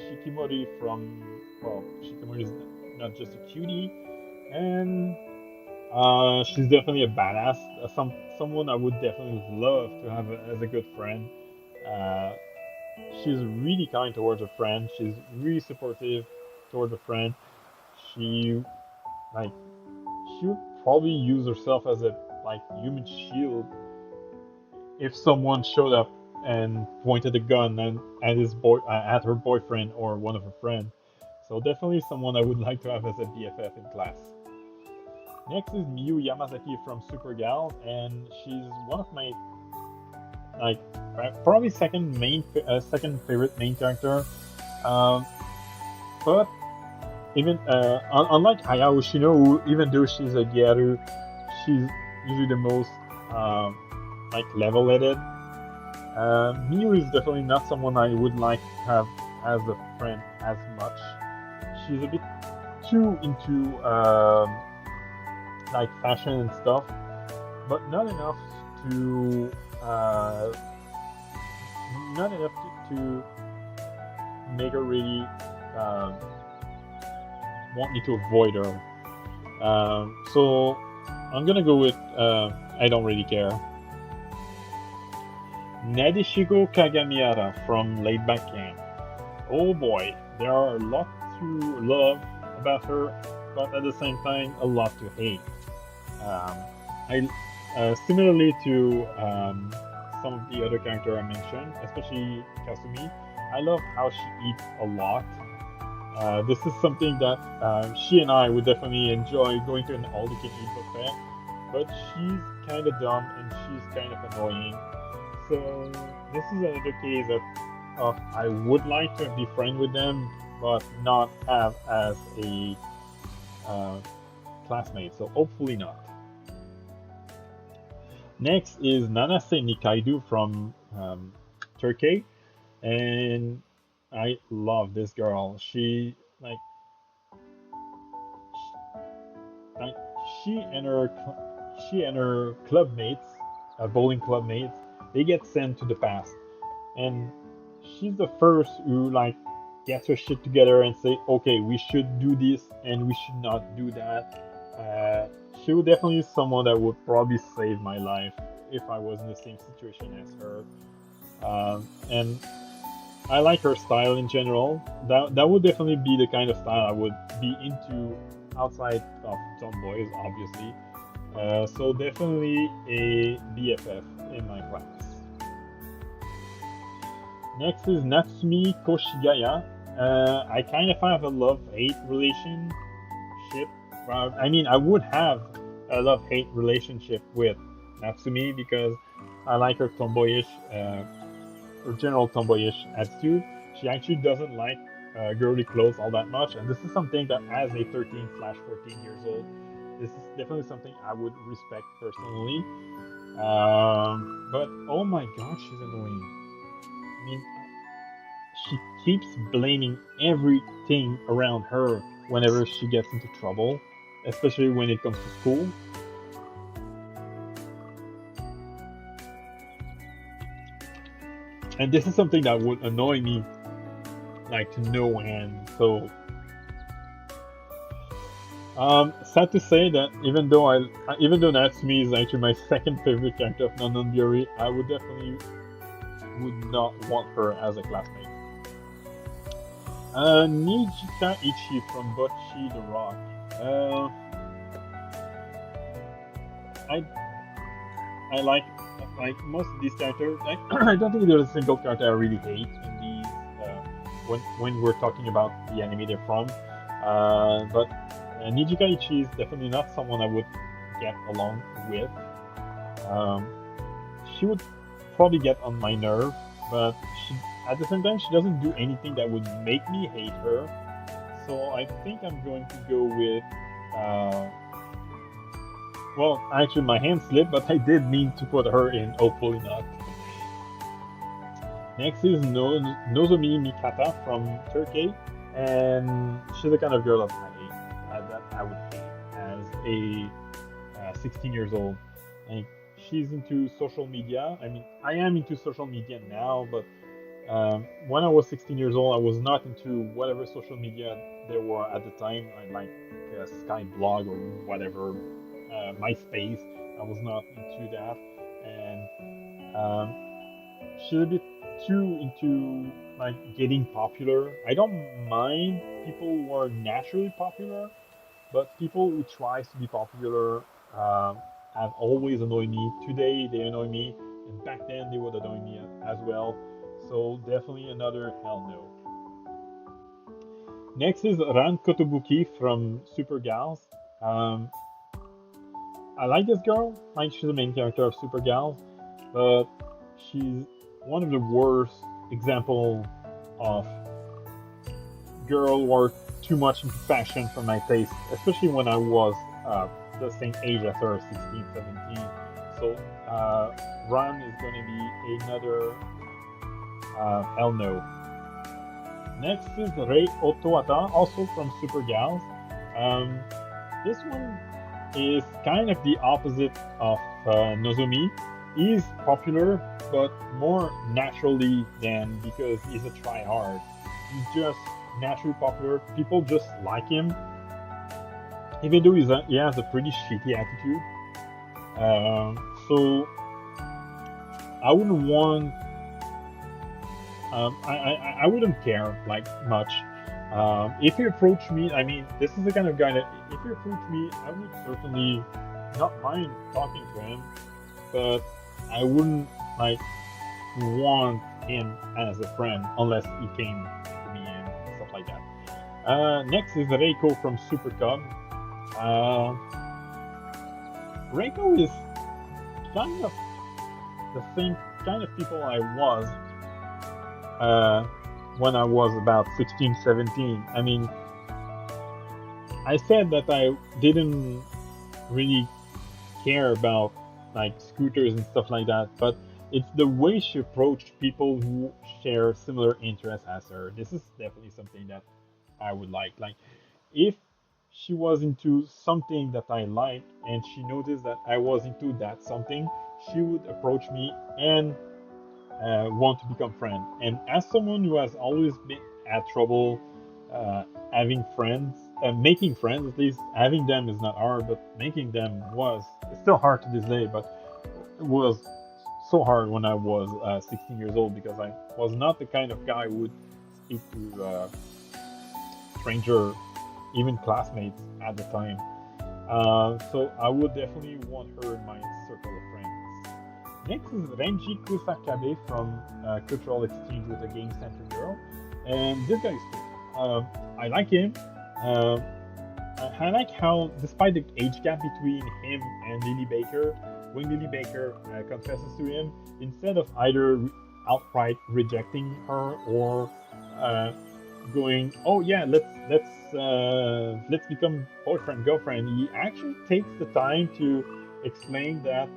Shikimori from, well, Shikimori is not just a cutie, and she's definitely a badass. Someone I would definitely love to have as a good friend. Uh, she's really kind towards her friend. She's really supportive towards her friend. She like she would probably use herself as a like human shield if someone showed up and pointed a gun at her boyfriend or one of her friends. So definitely someone I would like to have as a BFF in class. Next is Miyu Yamazaki from Super Gals, and she's one of my like probably second favorite main character. But even unlike Aya Ushino, who, even though she's a Gyaru, she's usually the most like level-headed. Miyu is definitely not someone I would like to have as a friend as much. She's a bit too into like fashion and stuff, but not enough to to make her really want me to avoid her. So I'm gonna go with I don't really care. Nadeshiko Kagamiara from Laid Back Camp. Oh boy, there are a lot to love about her, but at the same time, a lot to hate. I Similarly to some of the other characters I mentioned, especially Kasumi, I love how she eats a lot. This is something that she and I would definitely enjoy going to an all-you-can-eat buffet, but she's kind of dumb and she's kind of annoying. So this is another case of I would like to be friends with them, but not have as a uh, classmate. So hopefully not. Next is Nanase Nikaidu from Turkey, and I love this girl. Like she and her she and her club mates, bowling club mates, they get sent to the past, and she's the first who like gets her shit together and say, okay, we should do this and we should not do that. Uh, she would definitely be someone that would probably save my life if I was in the same situation as her. And I like her style in general. That would definitely be the kind of style I would be into outside of tomboys, obviously. So definitely a BFF in my class. Next is Natsumi Koshigaya. I kind of have a love-hate relationship. I mean, I would have a love-hate relationship with Natsumi because I like her tomboyish, her general tomboyish attitude. She actually doesn't like girly clothes all that much, and this is something that, as a 13/14 years old, this is definitely something I would respect personally. But oh my god, she's annoying. I mean, she keeps blaming everything around her whenever she gets into trouble, especially when it comes to school. And this is something that would annoy me like to no end. So sad to say that even though Natsumi is actually my second favorite character of Non Biori, I would definitely would not want her as a classmate. Nijika Ichi from Bocchi the Rock. Uh, I I like most of these characters. I don't think there's a single character I really hate in these when we're talking about the anime they're from. But Nijika Ichi is definitely not someone I would get along with. Um, she would probably get on my nerve, but at the same time, she doesn't do anything that would make me hate her. So I think I'm going to go with. Well, actually, my hand slipped, but I did mean to put her in. Hopefully not. Next is Nozomi Mikata from Turkey, and she's the kind of girl that I would hate as a 16 years old. Like she's into social media. I mean, I am into social media now, but when I was 16 years old, I was not into whatever social media there were at the time. I like Skyblog or whatever, MySpace. I was not into that, and she's a bit too into like getting popular. I don't mind people who are naturally popular, but people who tries to be popular have always annoyed me. Today they annoy me, and back then they would annoy me as well. So definitely another hell no. Next is Ran Kotobuki from Super Gals. Um, I like this girl. Like she's the main character of Super Gals, but she's one of the worst example of girl who are too much into fashion for my taste, especially when I was the same age as her, 16, 17. So Ran is going to be another hell no. Next is Rei Otoata, also from Super Gals. This one is kind of the opposite of Nozomi. He's popular, but more naturally than because he's a tryhard. He's just naturally popular. People just like him, even though he has a pretty shitty attitude. So I wouldn't want. I wouldn't care like much. If you approach me, I mean, this is the kind of guy that if you approach me, I would certainly not mind talking to him, but I wouldn't like want him as a friend unless he came to me and stuff like that. Next is Reiko from Super Cub. Uh, Reiko is kind of the same kind of people I was uh, when I was about 16, 17. I mean, I said that I didn't really care about like scooters and stuff like that, but it's the way she approached people who share similar interests as her. This is definitely something that I would like. Like, if she was into something that I like and she noticed that I was into that something, she would approach me and want to become friends. And as someone who has always been had trouble uh, having friends, making friends, at least having them is not hard, but making them was it's still hard to this day, but it was so hard when I was 16 years old because I was not the kind of guy who would speak to stranger, even classmates at the time. So I would definitely want her in my circle of friends. Next is Renji Kusakabe from Cultural Exchange with a Game Center Girl. And this guy is cool. I like him. Uh, I like how, despite the age gap between him and Lily Baker, when Lily Baker confesses to him, instead of either outright rejecting her or uh, going, "Oh yeah, let's become boyfriend girlfriend," he actually takes the time to explain that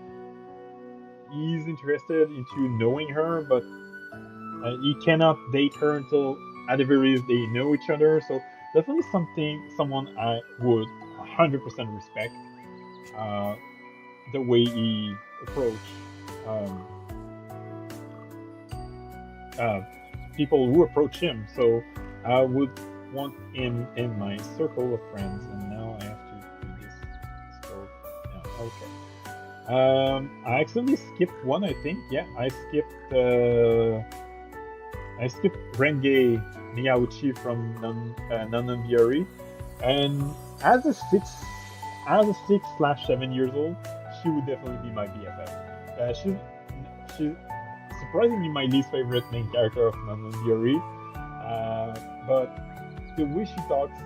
he's interested into knowing her, but he cannot date her until at the very least they know each other. So definitely someone I would 100% respect. Uh, the way he approach um, uh, people who approach him. So I would want him in my circle of friends. And now I have to do this. So yeah, okay. I accidentally skipped one. I think. Yeah, I skipped Renge Miyauchi from Nananbiori, and as a six as a 6/7 years old, she would definitely be my BFF. She's surprisingly my least favorite main character of Nananbiori, but the way she talks,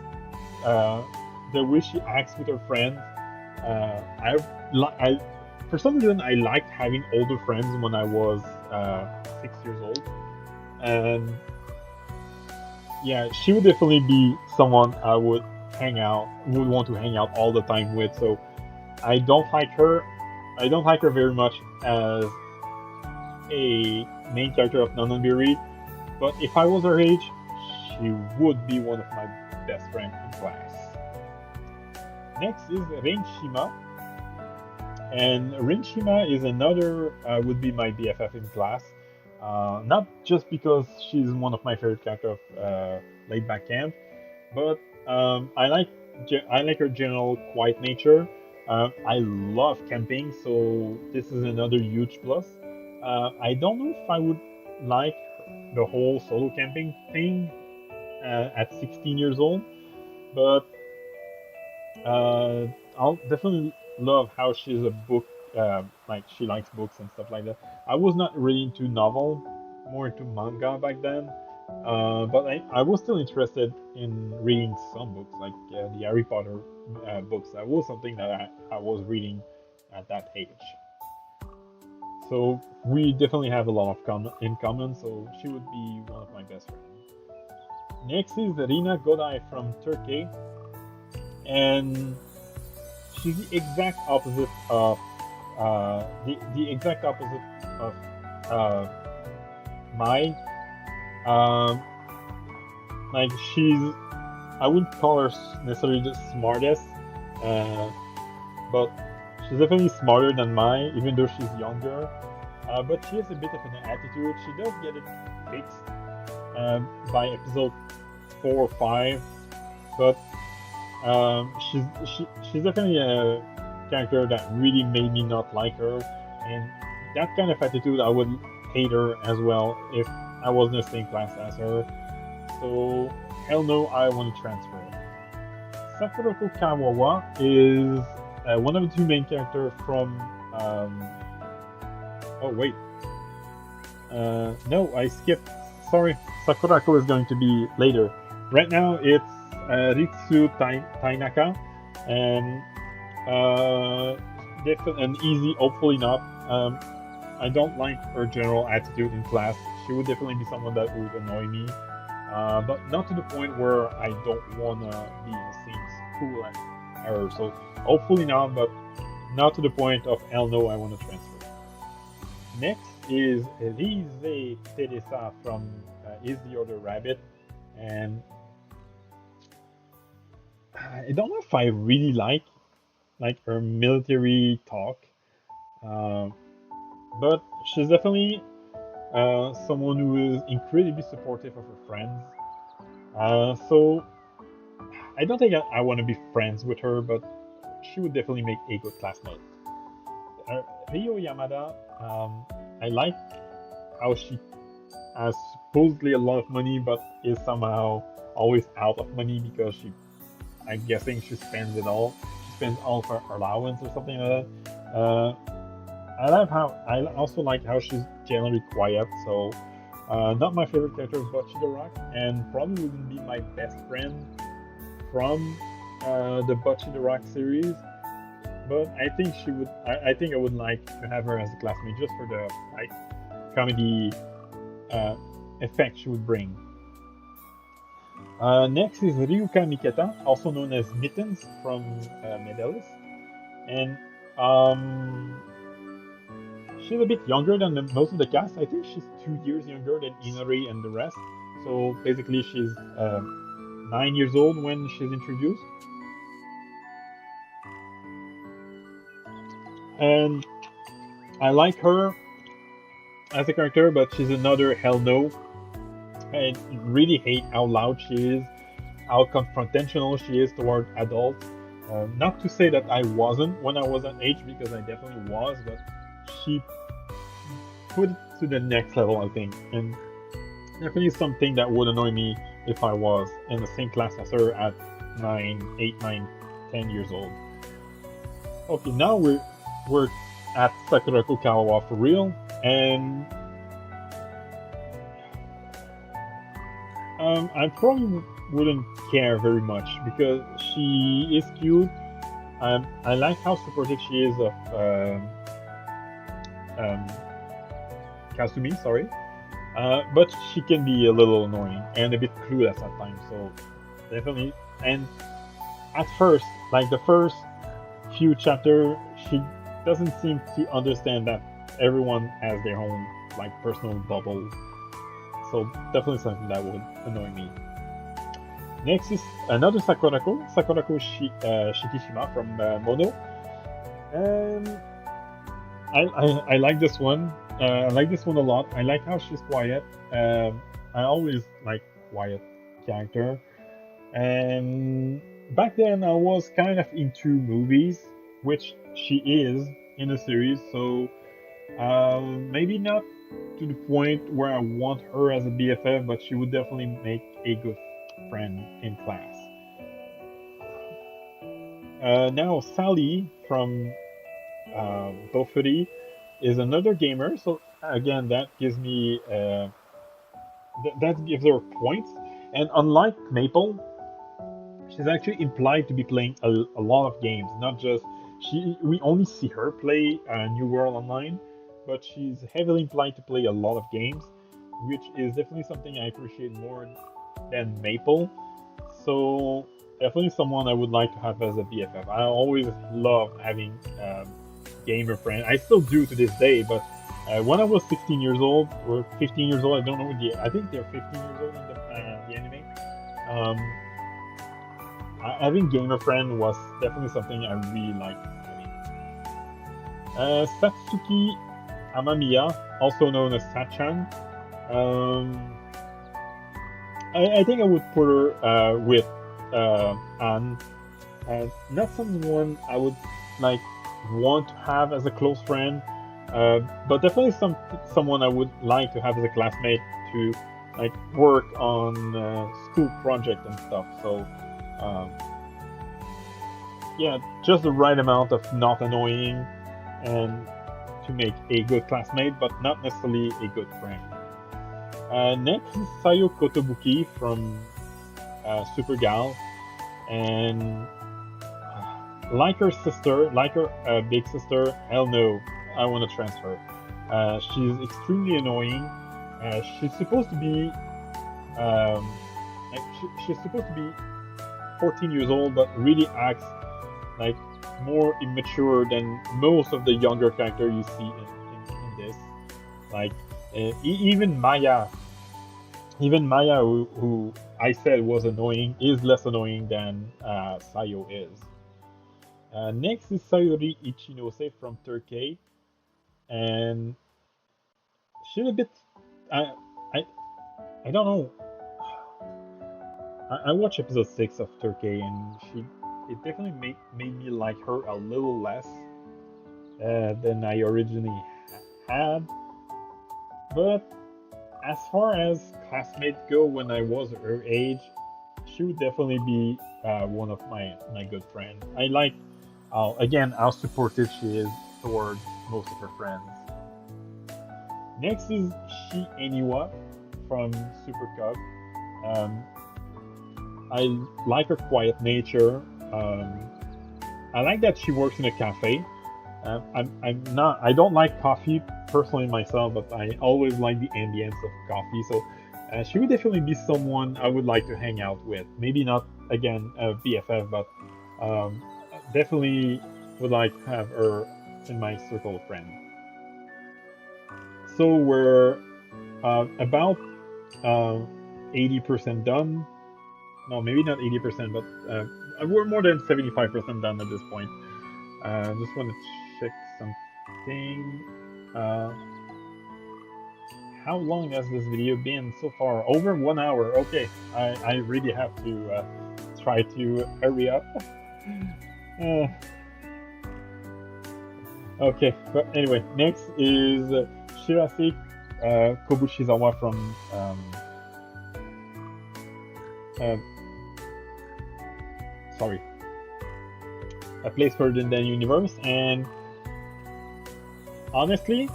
uh, the way she acts with her friends, I for some reason I liked having older friends when I was 6 years old, and yeah, she would definitely be someone I would want to hang out all the time with. So I don't like her. I don't like her very much as a main character of Nananbiri, but if I was her age, she would be one of my best friends in class. Next is Rinshima, and Rinshima is another would be my BFF in class. Not just because she's one of my favorite characters of Laid Back Camp, but I like her general quiet nature. I love camping, so this is another huge plus. I don't know if I would like the whole solo camping thing at 16 years old, but I'll definitely love how she's a book, like she likes books and stuff like that. I was not really into novel, more into manga back then, but I was still interested in reading some books, like the Harry Potter books. That was something that I was reading at that age. So we definitely have a lot of in common, so she would be one of my best friends. Next is Rina Goday from Turkey, and she's the exact opposite of the exact opposite of uh, Mai. Um, like she's, I wouldn't call her necessarily the smartest, uh, but she's definitely smarter than Mai, even though she's younger. But she has a bit of an attitude. She does get it fixed by episode 4 or 5, but she's definitely a character that really made me not like her, and that kind of attitude I would hate her as well if I was in the same class as her. So hell no, I want to transfer. Sakurako Kawawa is one of the two main characters from. Oh wait, no, I skipped. Sorry, Sakurako is going to be later. Right now it's Ritsu Tainaka, and an easy, hopefully not. I don't like her general attitude in class. She would definitely be someone that would annoy me, but not to the point where I don't wanna be in the same school as her. So hopefully not, but not to the point of hell no, I want to transfer. Next is Elise Teresa from Is the Other Rabbit, and I don't know if I really like her military talk, uh, but she's definitely someone who is incredibly supportive of her friends. So I don't think I want to be friends with her, but she would definitely make a good classmate. Rio Yamada, I like how she has supposedly a lot of money, but is somehow always out of money because I'm guessing she spends it all. She spends all of her allowance or something like that. I also like how she's generally quiet. So, not my favorite character is Bocchi the Rock, and probably wouldn't be my best friend from the Bocchi the Rock series. But I think she would. I think I would like to have her as a classmate just for the comedy effect she would bring. Next is Ryuka Miketa, also known as Mittens from Medalis, and she's a bit younger than most of the cast. I think she's 2 years younger than Inari and the rest. So basically, she's 9 years old when she's introduced. And I like her as a character, but she's another hell no. I really hate how loud she is, how confrontational she is toward adults. Not to say that I wasn't when I was that age, because I definitely was, but she put it to the next level, I think, and definitely something that would annoy me if I was in the same class as her at 8, 9, 10 years old. Okay, now we're at Sakurako Kawawa for real, and I probably wouldn't care very much because she is cute. I like how supportive she is of Kasumi, sorry. But she can be a little annoying and a bit clueless at times, so definitely. And at first, like the first few chapters, she doesn't seem to understand that everyone has their own personal bubble. So definitely something that would annoy me. Next is another Sakurako Shikishima from Mono. And I like this one. I like this one a lot. I like how she's quiet. I always like quiet character. And back then I was kind of into movies, which she is in the series. So maybe not to the point where I want her as a BFF, but she would definitely make a good friend in class. Now Sally from Bofuri is another gamer, so again that gives me that gives her points. And unlike Maple, she's actually implied to be playing a lot of games, not just we only see her play New World Online, but she's heavily implied to play a lot of games, which is definitely something I appreciate more than Maple. So definitely someone I would like to have as a BFF. I always love having gamer friends. I still do to this day, but when I was 16 years old or 15 years old, I don't know I think they're 15 years old in the anime. Having gamer friend was definitely something I really liked having. Satsuki Amamiya, also known as Sachan. I think I would put her with Anne. Not someone I would want to have as a close friend, but definitely someone I would like to have as a classmate to work on school project and stuff. So yeah, just the right amount of not annoying and to make a good classmate, but not necessarily a good friend. Next is Sayo Kotobuki from Super Gal, and like her sister, like her big sister, hell no, I want to transfer. She's extremely annoying. She's supposed to be she's supposed to be 14 years old, but really acts like more immature than most of the younger characters you see in this. Like even Maya, who I said was annoying, is less annoying than Sayo is. Next is Sayori Ichinose from Turkey, and she's a bit. I I I don't know. I watched episode 6 of Turkey, and it definitely made me like her a little less than I originally had. But as far as classmates go, when I was her age, she would definitely be one of my good friends. I like again how supportive she is towards most of her friends. Next is Shi Eniwa from Super Cub. Um, I like her quiet nature. I like that she works in a cafe. I'm not. I don't like coffee personally myself, but I always like the ambience of coffee. So she would definitely be someone I would like to hang out with. Maybe not again a BFF, but um, definitely would like to have her in my circle of friends. So we're about 80% done. No, maybe not 80%, but we're more than 75% done at this point. Just want to check something. Uh, how long has this video been so far? Over 1 hour. Okay, I really have to try to hurry up. Uh, okay, but anyway, next is Shirase Kobushizawa from uh, sorry, A Place Further in the Universe, and honestly,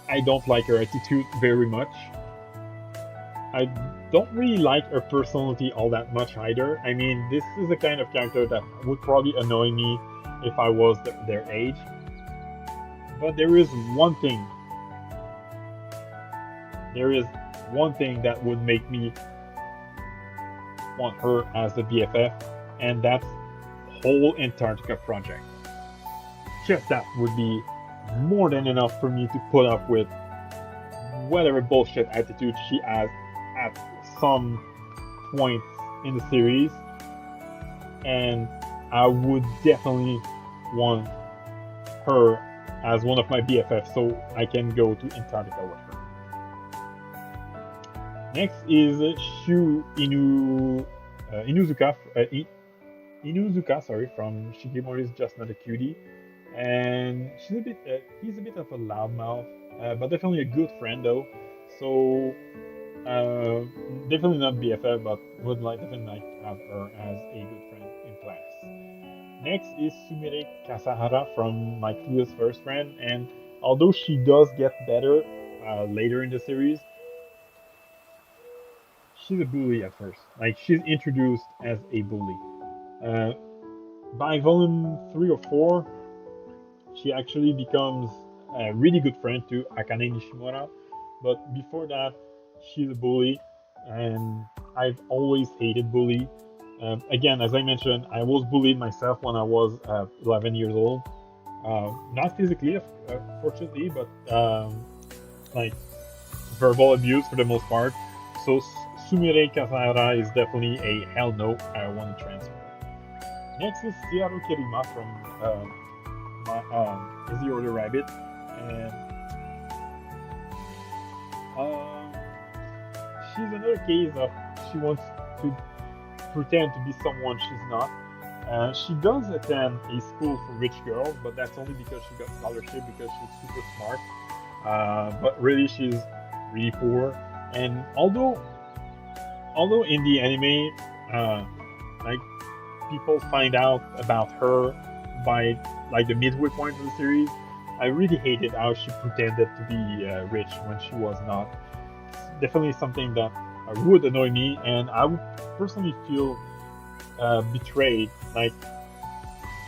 I don't like her attitude very much. I don't really like her personality all that much either. I mean, this is the kind of character that would probably annoy me if I was their age. But there is one thing that would make me want her as the BFF, and that's whole Antarctica project. Just that would be more than enough for me to put up with whatever bullshit attitude she has at some points in the series, and I would definitely want her as one of my BFFs so I can go to Antarctica with her. Next is Shu Inuzuka, sorry, from Shikimori's Just Not a Cutie, and he's a bit of a loudmouth, but definitely a good friend though. So uh, definitely not BFF, but would definitely like to have her as a good friend in class. Next is Sumire Kasahara from My Clueless First Friend, and although she does get better later in the series, she's a bully at first. Like she's introduced as a bully. Uh, by volume 3 or 4, she actually becomes a really good friend to Akane Nishimura. But before that, she's a bully, and I've always hated bully. Again, as I mentioned, I was bullied myself when I was 11 years old. Not physically, fortunately, but like verbal abuse for the most part. So Sumire Kasahara is definitely a hell no. I want to transfer. Next is Searu Kirima from Is the Order Rabbit, and um, she's another case of she wants to pretend to be someone she's not. She does attend a school for rich girls, but that's only because she got scholarship because she's super smart. But really, she's really poor. And although in the anime, like people find out about her by like the midway point of the series. I really hated how she pretended to be rich when she was not. It's definitely something that would annoy me, and I would personally feel betrayed. Like,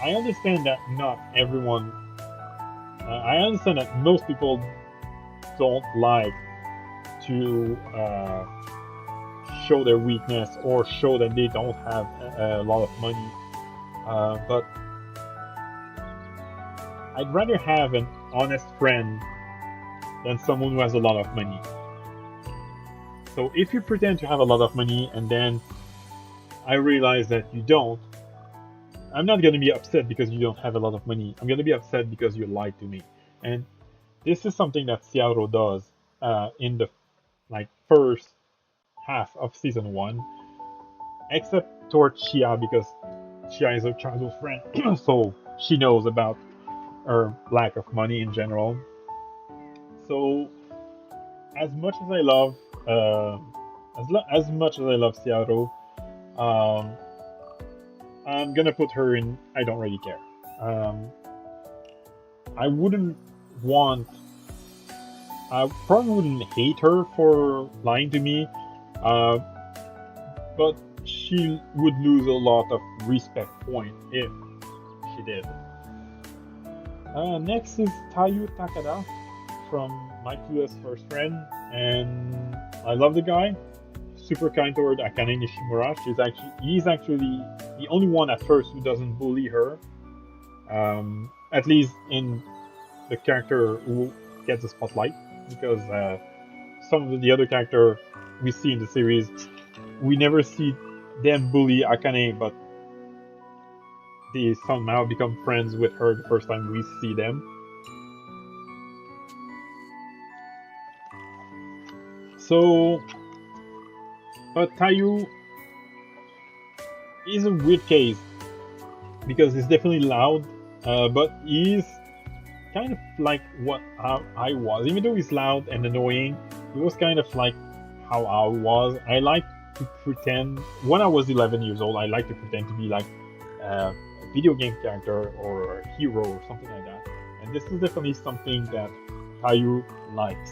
I understand that not everyone. I understand that most people don't like to show their weakness or show that they don't have a lot of money. But I'd rather have an honest friend than someone who has a lot of money. So if you pretend to have a lot of money and then I realize that you don't, I'm not going to be upset because you don't have a lot of money. I'm going to be upset because you lied to me. And this is something that Seattle does in the first half of season one, except towards Chia because Chia is her childhood friend, so she knows about her lack of money in general. So as much as I love, as much as I love Seattle, um, I'm gonna put her in. I don't really care. Um, I wouldn't want. I probably wouldn't hate her for lying to me, uh, but she would lose a lot of respect point if she did. Next is Tayu Takada from My Clueless First Friend, and I love the guy. Super kind toward Akane Nishimura. He's actually the only one at first who doesn't bully her. At least in the character who gets the spotlight, because some of the other character we see in the series, we never see them bully Akane, but they somehow become friends with her the first time we see them. So, but Tayu is a weird case because he's definitely loud, but he's kind of like what how I was. Even though he's loud and annoying, he was kind of like how I was. I like to pretend when I was 11 years old. I like to pretend to be like a video game character or a hero or something like that. And this is definitely something that Tayu likes.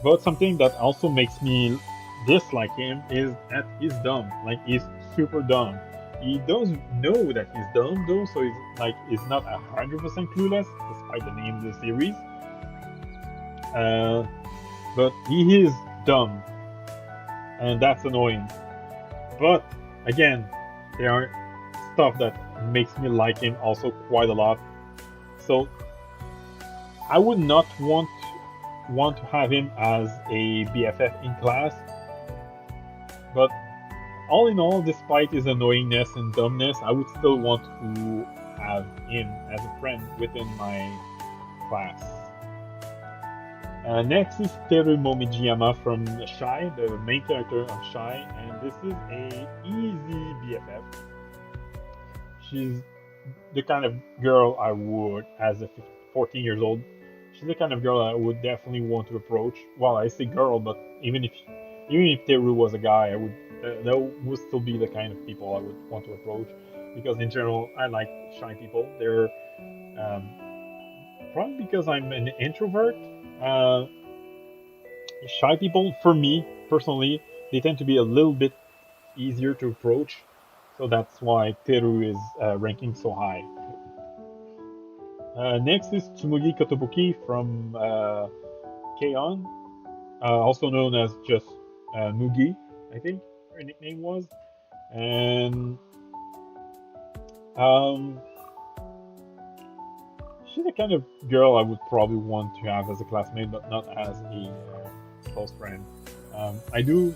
But something that also makes me dislike him is that he's dumb. Like, he's super dumb. He does know that he's dumb though, so he's not 100% clueless, despite the name of the series. But he is dumb, and that's annoying. But again, there are stuff that makes me like him also quite a lot. So I would not want to have him as a BFF in class, but all in all, despite his annoyingness and dumbness, I would still want to have him as a friend within my class. Next is Teru Momijiyama from Shy, the main character of Shy, and this is a easy BFF. She's the kind of girl I would, as a 14 years old, she's the kind of girl I would definitely want to approach. Well, I say girl, but even if Teru was a guy, I would that would still be the kind of people I would want to approach, because in general I like shy people. They're probably because I'm an introvert. Shy people, for me personally, they tend to be a little bit easier to approach, so that's why Teru is ranking so high. Next is Tsumugi Kotobuki from K-On!, also known as just Mugi, I think her nickname was. And she's the kind of girl I would probably want to have as a classmate, but not as a close friend. I do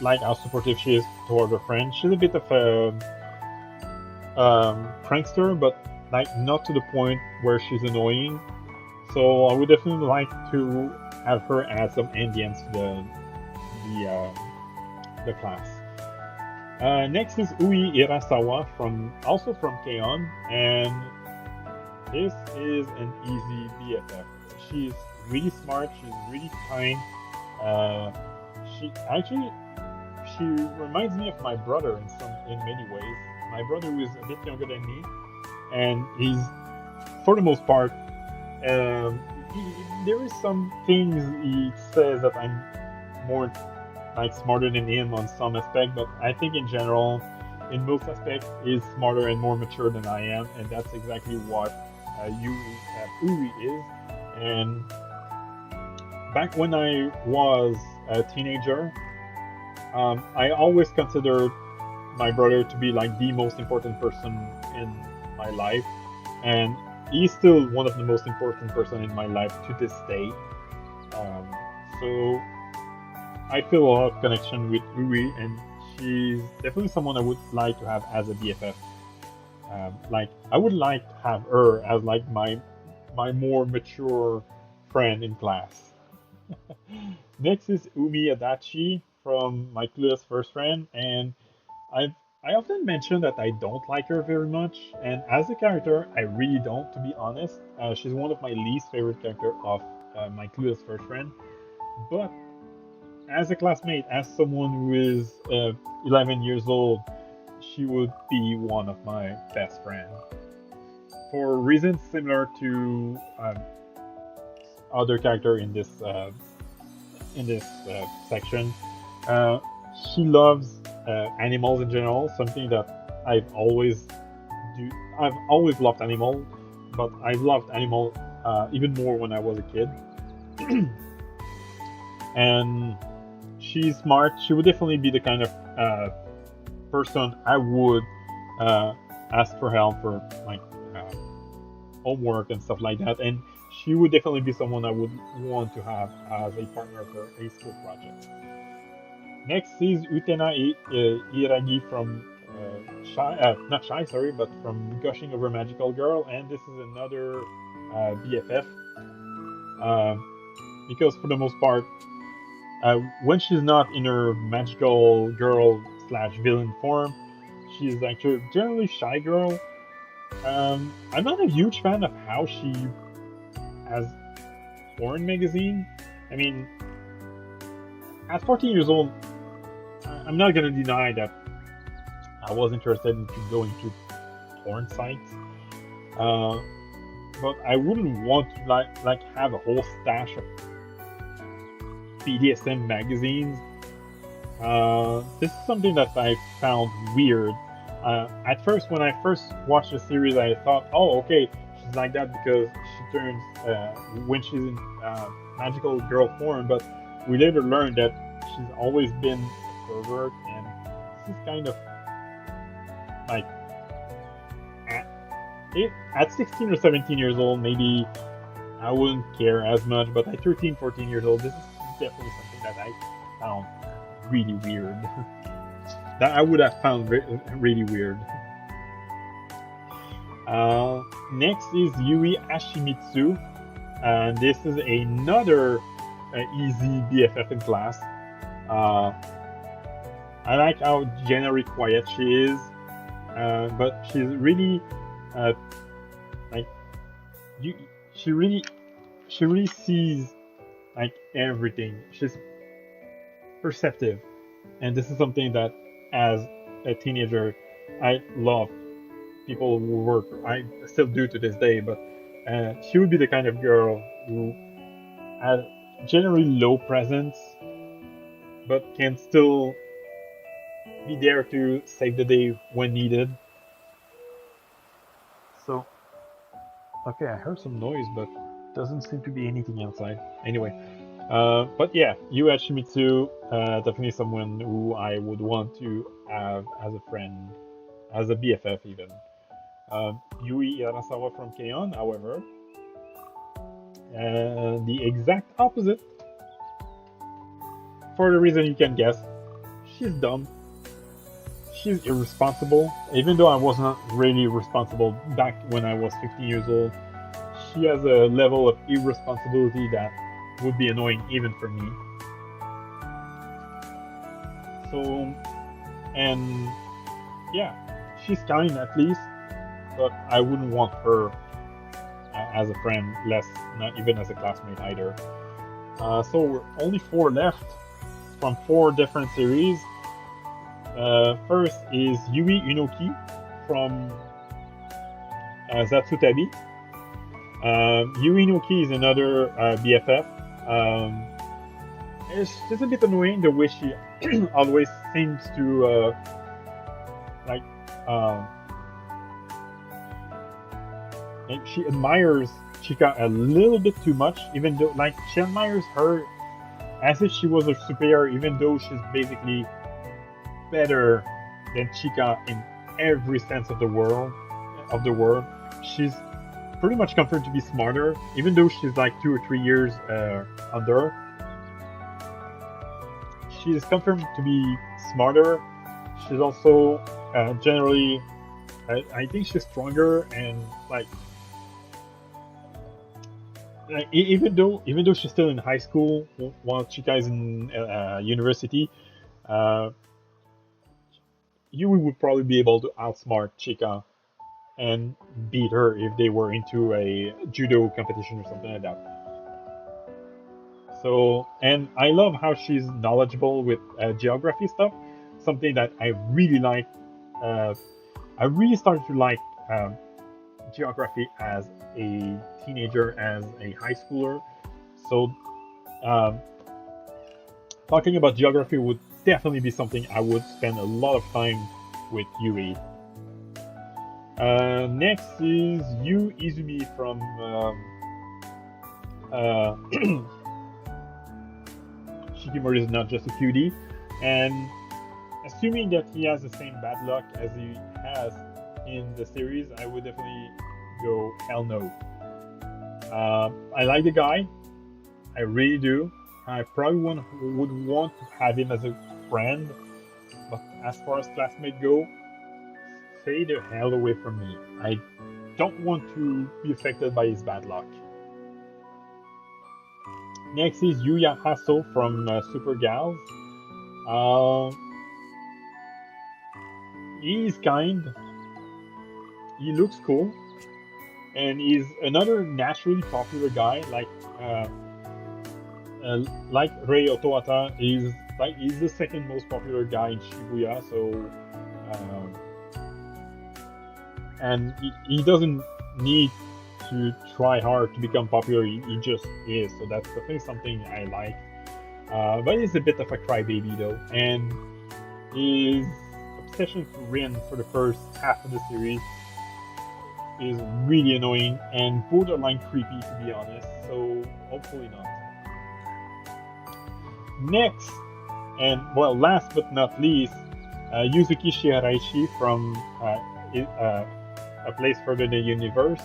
like how supportive she is toward her friend. She's a bit of a prankster, but like not to the point where she's annoying. So I would definitely like to have her add some ambience to the class. Next is Ui Irasawa also from K-On!, and this is an easy BFF. She's really smart. She's really kind. She reminds me of my brother in many ways. My brother is a bit younger than me, and he's, for the most part, um, there is some things he says that I'm more like smarter than him on some aspect, but I think in general, in most aspects, he's smarter and more mature than I am, and that's exactly what Uri is. And back when I was a teenager, I always considered my brother to be like the most important person in my life, and he's still one of the most important person in my life to this day. Um, so I feel a lot of connection with Uri, and she's definitely someone I would like to have as a BFF. Like I would like to have her as like my more mature friend in class. Next is Umi Adachi from My Clueless First Friend, and I've I often mention that I don't like her very much, and as a character, I really don't, to be honest. She's one of my least favorite character of My Clueless First Friend, but as a classmate, as someone who is 11 years old, she would be one of my best friends. For reasons similar to other character in this section, uh, she loves animals in general, something that do. I've always loved animal, but I've loved animal even more when I was a kid. And she's smart. She would definitely be the kind of person I would uh, ask for help for like homework and stuff like that. And she would definitely be someone I would want to have as a partner for a school project. Next is Iragi from not Shy, sorry, but from Gushing Over Magical Girl, and this is another BFF. Because for the most part, when she's not in her magical girl slash villain form, she's like a generally shy girl. I'm not a huge fan of how she has porn magazine. I mean, at 14 years old, I'm not gonna deny that I was interested in going to porn sites. Uh, but I wouldn't want to like have a whole stash of BDSM magazines. This is something that I found weird. At first, when I first watched the series, I thought, "Oh, okay, she's like that because she turns when she's in magical girl form." But we later learned that she's always been a pervert, and this is kind of like at, at 16 or 17 years old, maybe I wouldn't care as much. But at 13, 14 years old, this is definitely something that I found really weird. That I would have found really weird. Next is Yui Ashimitsu, and this is another easy BFF in class. I like how generally quiet she is, but she's really like you. She really sees like everything. She's perceptive, and this is something that as a teenager I love. People who work, I still do to this day, but she would be the kind of girl who has generally low presence but can still be there to save the day when needed. So okay, I heard some noise, but doesn't seem to be anything outside. Anyway, but yeah, Yu Hachimitsu, definitely someone who I would want to have as a friend, as a BFF even. Yui Arasawa from K-On!, however, the exact opposite. For the reason you can guess, she's dumb. She's irresponsible. Even though I was not really responsible back when I was 15 years old, she has a level of irresponsibility that would be annoying even for me. So, and yeah, she's kind at least, but I wouldn't want her as a friend, less not even as a classmate either. So we're only four left from four different series. First is Yui Unoki from Zatsutabi. Yui Unoki is another BFF. Um, it's just a bit annoying the way she always seems to like uh, and she admires Chika a little bit too much, even though like she admires her as if she was a superior, even though she's basically better than Chika in every sense of the world. She's pretty much confirmed to be smarter, even though she's like 2 or 3 years under. She's confirmed to be smarter. She's also generally, I think she's stronger and even though she's still in high school while Chika is in university, uh, Yui would probably be able to outsmart Chika and beat her if they were into a judo competition or something like that. So, and I love how she's knowledgeable with geography stuff, something that I really like. Uh, I really started to like geography as a teenager, as a high schooler. So, um, talking about geography would definitely be something I would spend a lot of time with Yui. Next is Yu Izumi from uh, Shikimori is not just a cutie, and assuming that he has the same bad luck as he has in the series, I would definitely go hell no. I like the guy, I really do. I probably would want to have him as a friend, but as far as classmates go, stay the hell away from me. I don't want to be affected by his bad luck. Next is Yuya Hasso from Super Gals. Uh, he's kind, he looks cool, and he's another naturally popular guy uh, like Rei Otoata. He's the second most popular guy in Shibuya. So and he doesn't need to try hard to become popular. He just is. So that's definitely something I like. But he's a bit of a crybaby though, and his obsession for Rin for the first half of the series is really annoying and borderline creepy, to be honest. So hopefully not. Next, and well, last but not least, Yuzuki Shiharaishi from A Place Further in the Universe,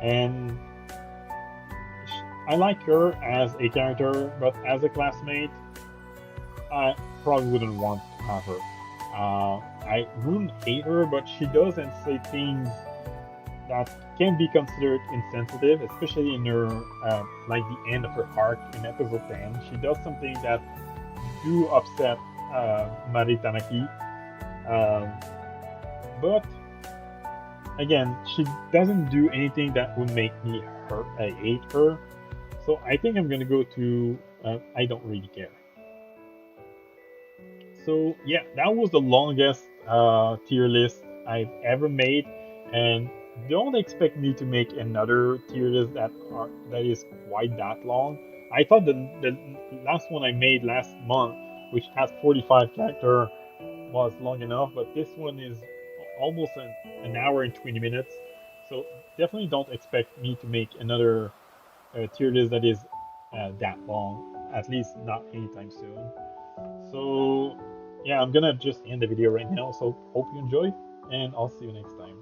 and I like her as a character, but as a classmate, I probably wouldn't want to have her. I wouldn't hate her, but she doesn't say things that can be considered insensitive, especially in her like the end of her arc in episode 10. She does something that do upset Mari Tanaki, but again, she doesn't do anything that would make me hate her. So I think I'm gonna go to I don't really care. So yeah, that was the longest tier list I've ever made, and don't expect me to make another tier list that is quite that long. I thought the last one I made last month, which has 45 character, was long enough, but this one is almost an hour and 20 minutes. So definitely don't expect me to make another tier list that is that long, at least not anytime soon. So yeah, I'm gonna just end the video right now. So hope you enjoyed, and I'll see you next time.